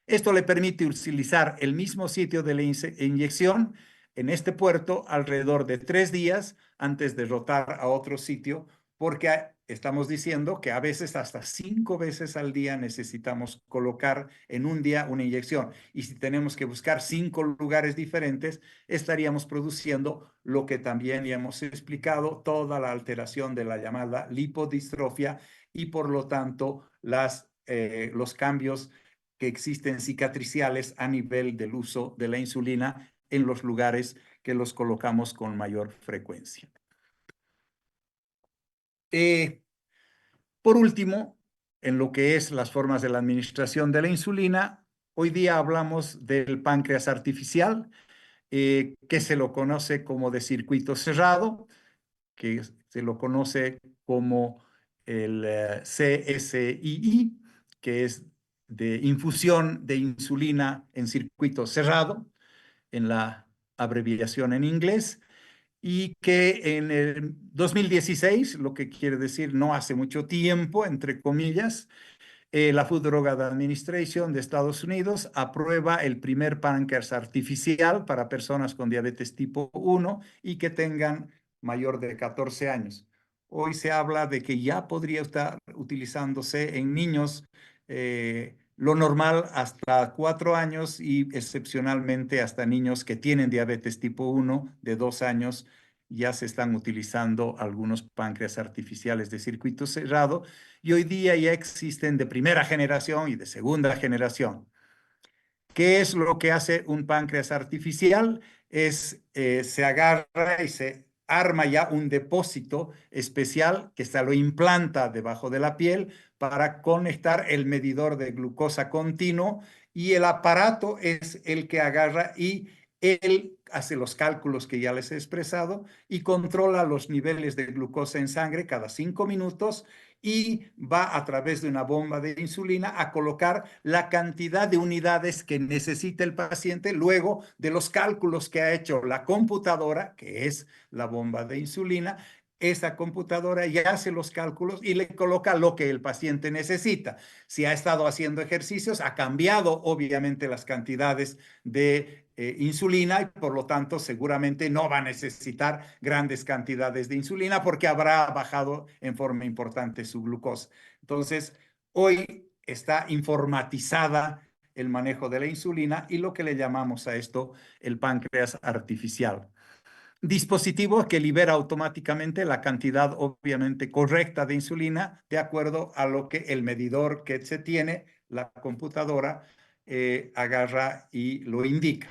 Esto le permite utilizar el mismo sitio de la inyección en este puerto alrededor de 3 días antes de rotar a otro sitio, porque estamos diciendo que a veces hasta 5 veces al día necesitamos colocar en un día una inyección. Y si tenemos que buscar 5 lugares diferentes, estaríamos produciendo lo que también ya hemos explicado, toda la alteración de la llamada lipodistrofia y por lo tanto los cambios que existen cicatriciales a nivel del uso de la insulina en los lugares que los colocamos con mayor frecuencia. Por último, en lo que es las formas de la administración de la insulina, hoy día hablamos del páncreas artificial, que se lo conoce como de circuito cerrado, que se lo conoce como el CSII, que es de infusión de insulina en circuito cerrado, en la abreviación en inglés, y que en el 2016, lo que quiere decir no hace mucho tiempo, entre comillas, la Food Drug Administration de Estados Unidos aprueba el primer páncreas artificial para personas con diabetes tipo 1 y que tengan mayor de 14 años. Hoy se habla de que ya podría estar utilizándose en niños lo normal hasta 4 años y excepcionalmente hasta niños que tienen diabetes tipo 1 de 2 años. Ya se están utilizando algunos páncreas artificiales de circuito cerrado y hoy día ya existen de primera generación y de segunda generación. ¿Qué es lo que hace un páncreas artificial? Se agarra y se arma ya un depósito especial que se lo implanta debajo de la piel para conectar el medidor de glucosa continuo y el aparato es el que agarra y él hace los cálculos que ya les he expresado y controla los niveles de glucosa en sangre cada 5 minutos y va a través de una bomba de insulina a colocar la cantidad de unidades que necesita el paciente luego de los cálculos que ha hecho la computadora, que es la bomba de insulina. Esa computadora ya hace los cálculos y le coloca lo que el paciente necesita. Si ha estado haciendo ejercicios, ha cambiado obviamente las cantidades de insulina y por lo tanto seguramente no va a necesitar grandes cantidades de insulina porque habrá bajado en forma importante su glucosa. Entonces, hoy está informatizada el manejo de la insulina y lo que le llamamos a esto el páncreas artificial. Dispositivo que libera automáticamente la cantidad obviamente correcta de insulina de acuerdo a lo que el medidor que se tiene, la computadora, agarra y lo indica.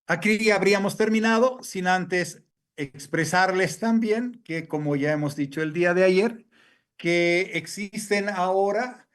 Aquí habríamos terminado sin antes expresarles también que, como ya hemos dicho el día de ayer, que existen ahora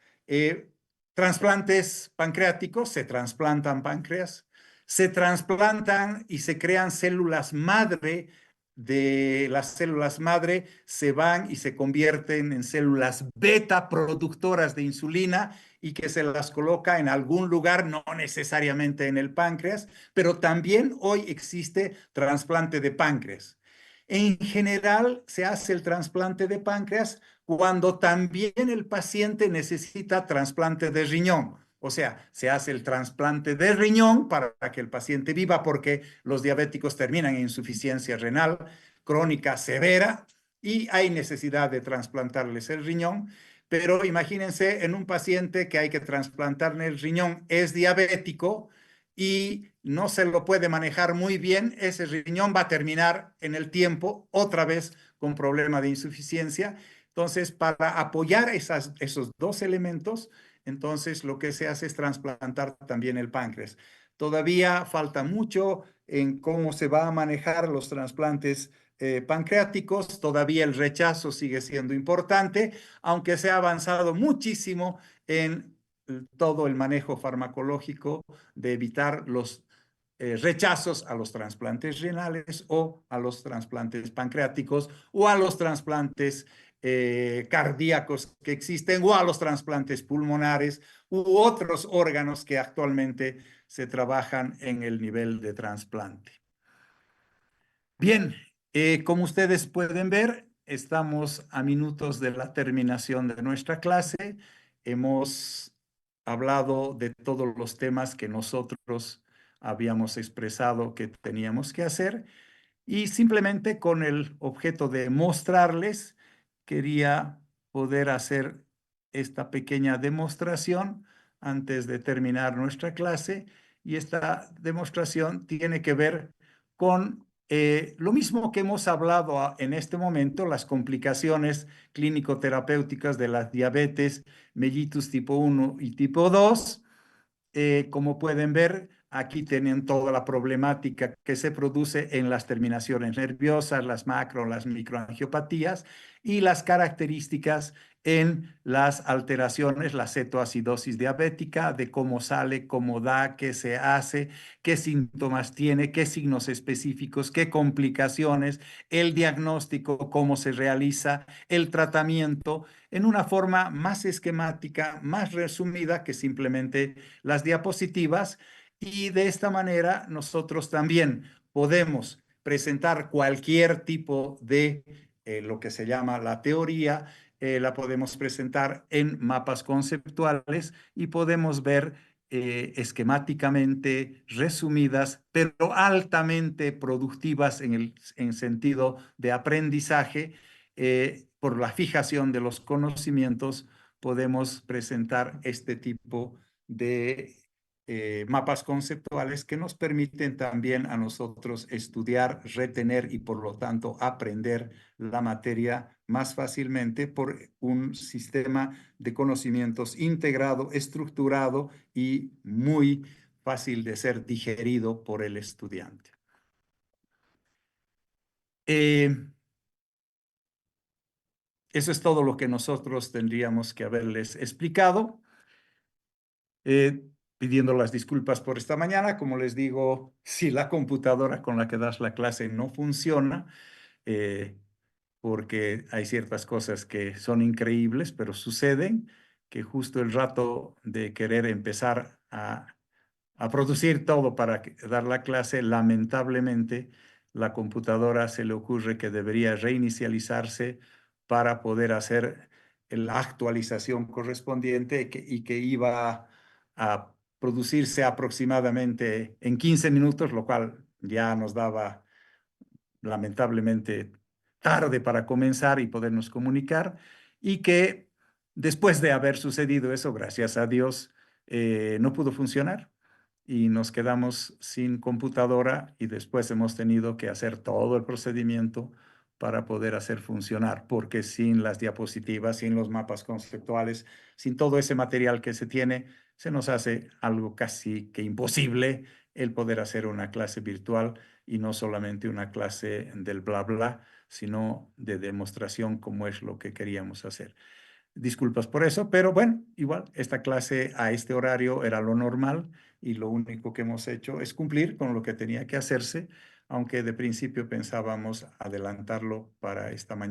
trasplantes pancreáticos, se trasplantan páncreas, se trasplantan y se crean células madre. De las células madre se van y se convierten en células beta productoras de insulina y que se las coloca en algún lugar, no necesariamente en el páncreas, pero también hoy existe trasplante de páncreas. En general se hace el trasplante de páncreas cuando también el paciente necesita trasplante de riñón. O sea, se hace el trasplante de riñón para que el paciente viva porque los diabéticos terminan en insuficiencia renal crónica severa y hay necesidad de trasplantarles el riñón. Pero imagínense en un paciente que hay que trasplantarle el riñón, es diabético y no se lo puede manejar muy bien, ese riñón va a terminar en el tiempo otra vez con problema de insuficiencia. Entonces, para apoyar esos dos elementos, entonces lo que se hace es trasplantar también el páncreas. Todavía falta mucho en cómo se va a manejar los trasplantes pancreáticos, todavía el rechazo sigue siendo importante, aunque se ha avanzado muchísimo en todo el manejo farmacológico de evitar los rechazos a los trasplantes renales o a los trasplantes pancreáticos o a los trasplantes cardíacos que existen o a los trasplantes pulmonares u otros órganos que actualmente se trabajan en el nivel de trasplante. Bien, como ustedes pueden ver, estamos a minutos de la terminación de nuestra clase. Hemos hablado de todos los temas que nosotros habíamos expresado que teníamos que hacer y simplemente con el objeto de mostrarles, quería poder hacer esta pequeña demostración antes de terminar nuestra clase y esta demostración tiene que ver con lo mismo que hemos hablado en este momento, las complicaciones clínico-terapéuticas de la diabetes mellitus tipo 1 y tipo 2. Como pueden ver, aquí tienen toda la problemática que se produce en las terminaciones nerviosas, las macro, las microangiopatías y las características en las alteraciones, la cetoacidosis diabética, de cómo sale, cómo da, qué se hace, qué síntomas tiene, qué signos específicos, qué complicaciones, el diagnóstico, cómo se realiza, el tratamiento, en una forma más esquemática, más resumida que simplemente las diapositivas. Y de esta manera nosotros también podemos presentar cualquier tipo de lo que se llama la teoría, la podemos presentar en mapas conceptuales y podemos ver esquemáticamente resumidas, pero altamente productivas en sentido de aprendizaje. Por la fijación de los conocimientos, podemos presentar este tipo de mapas conceptuales que nos permiten también a nosotros estudiar, retener y por lo tanto aprender la materia más fácilmente por un sistema de conocimientos integrado, estructurado y muy fácil de ser digerido por el estudiante. Eso es todo lo que nosotros tendríamos que haberles explicado. Pidiendo las disculpas por esta mañana. Como les digo, si la computadora con la que das la clase no funciona, porque hay ciertas cosas que son increíbles, pero suceden, que justo el rato de querer empezar a producir todo para dar la clase, lamentablemente la computadora se le ocurre que debería reinicializarse para poder hacer la actualización correspondiente y que iba a producirse aproximadamente en 15 minutos, lo cual ya nos daba lamentablemente tarde para comenzar y podernos comunicar, y que después de haber sucedido eso, gracias a Dios, no pudo funcionar y nos quedamos sin computadora y después hemos tenido que hacer todo el procedimiento para poder hacer funcionar, porque sin las diapositivas, sin los mapas conceptuales, sin todo ese material que se tiene, se nos hace algo casi que imposible el poder hacer una clase virtual y no solamente una clase del bla bla, sino de demostración como es lo que queríamos hacer. Disculpas por eso, pero bueno, igual esta clase a este horario era lo normal y lo único que hemos hecho es cumplir con lo que tenía que hacerse, aunque de principio pensábamos adelantarlo para esta mañana.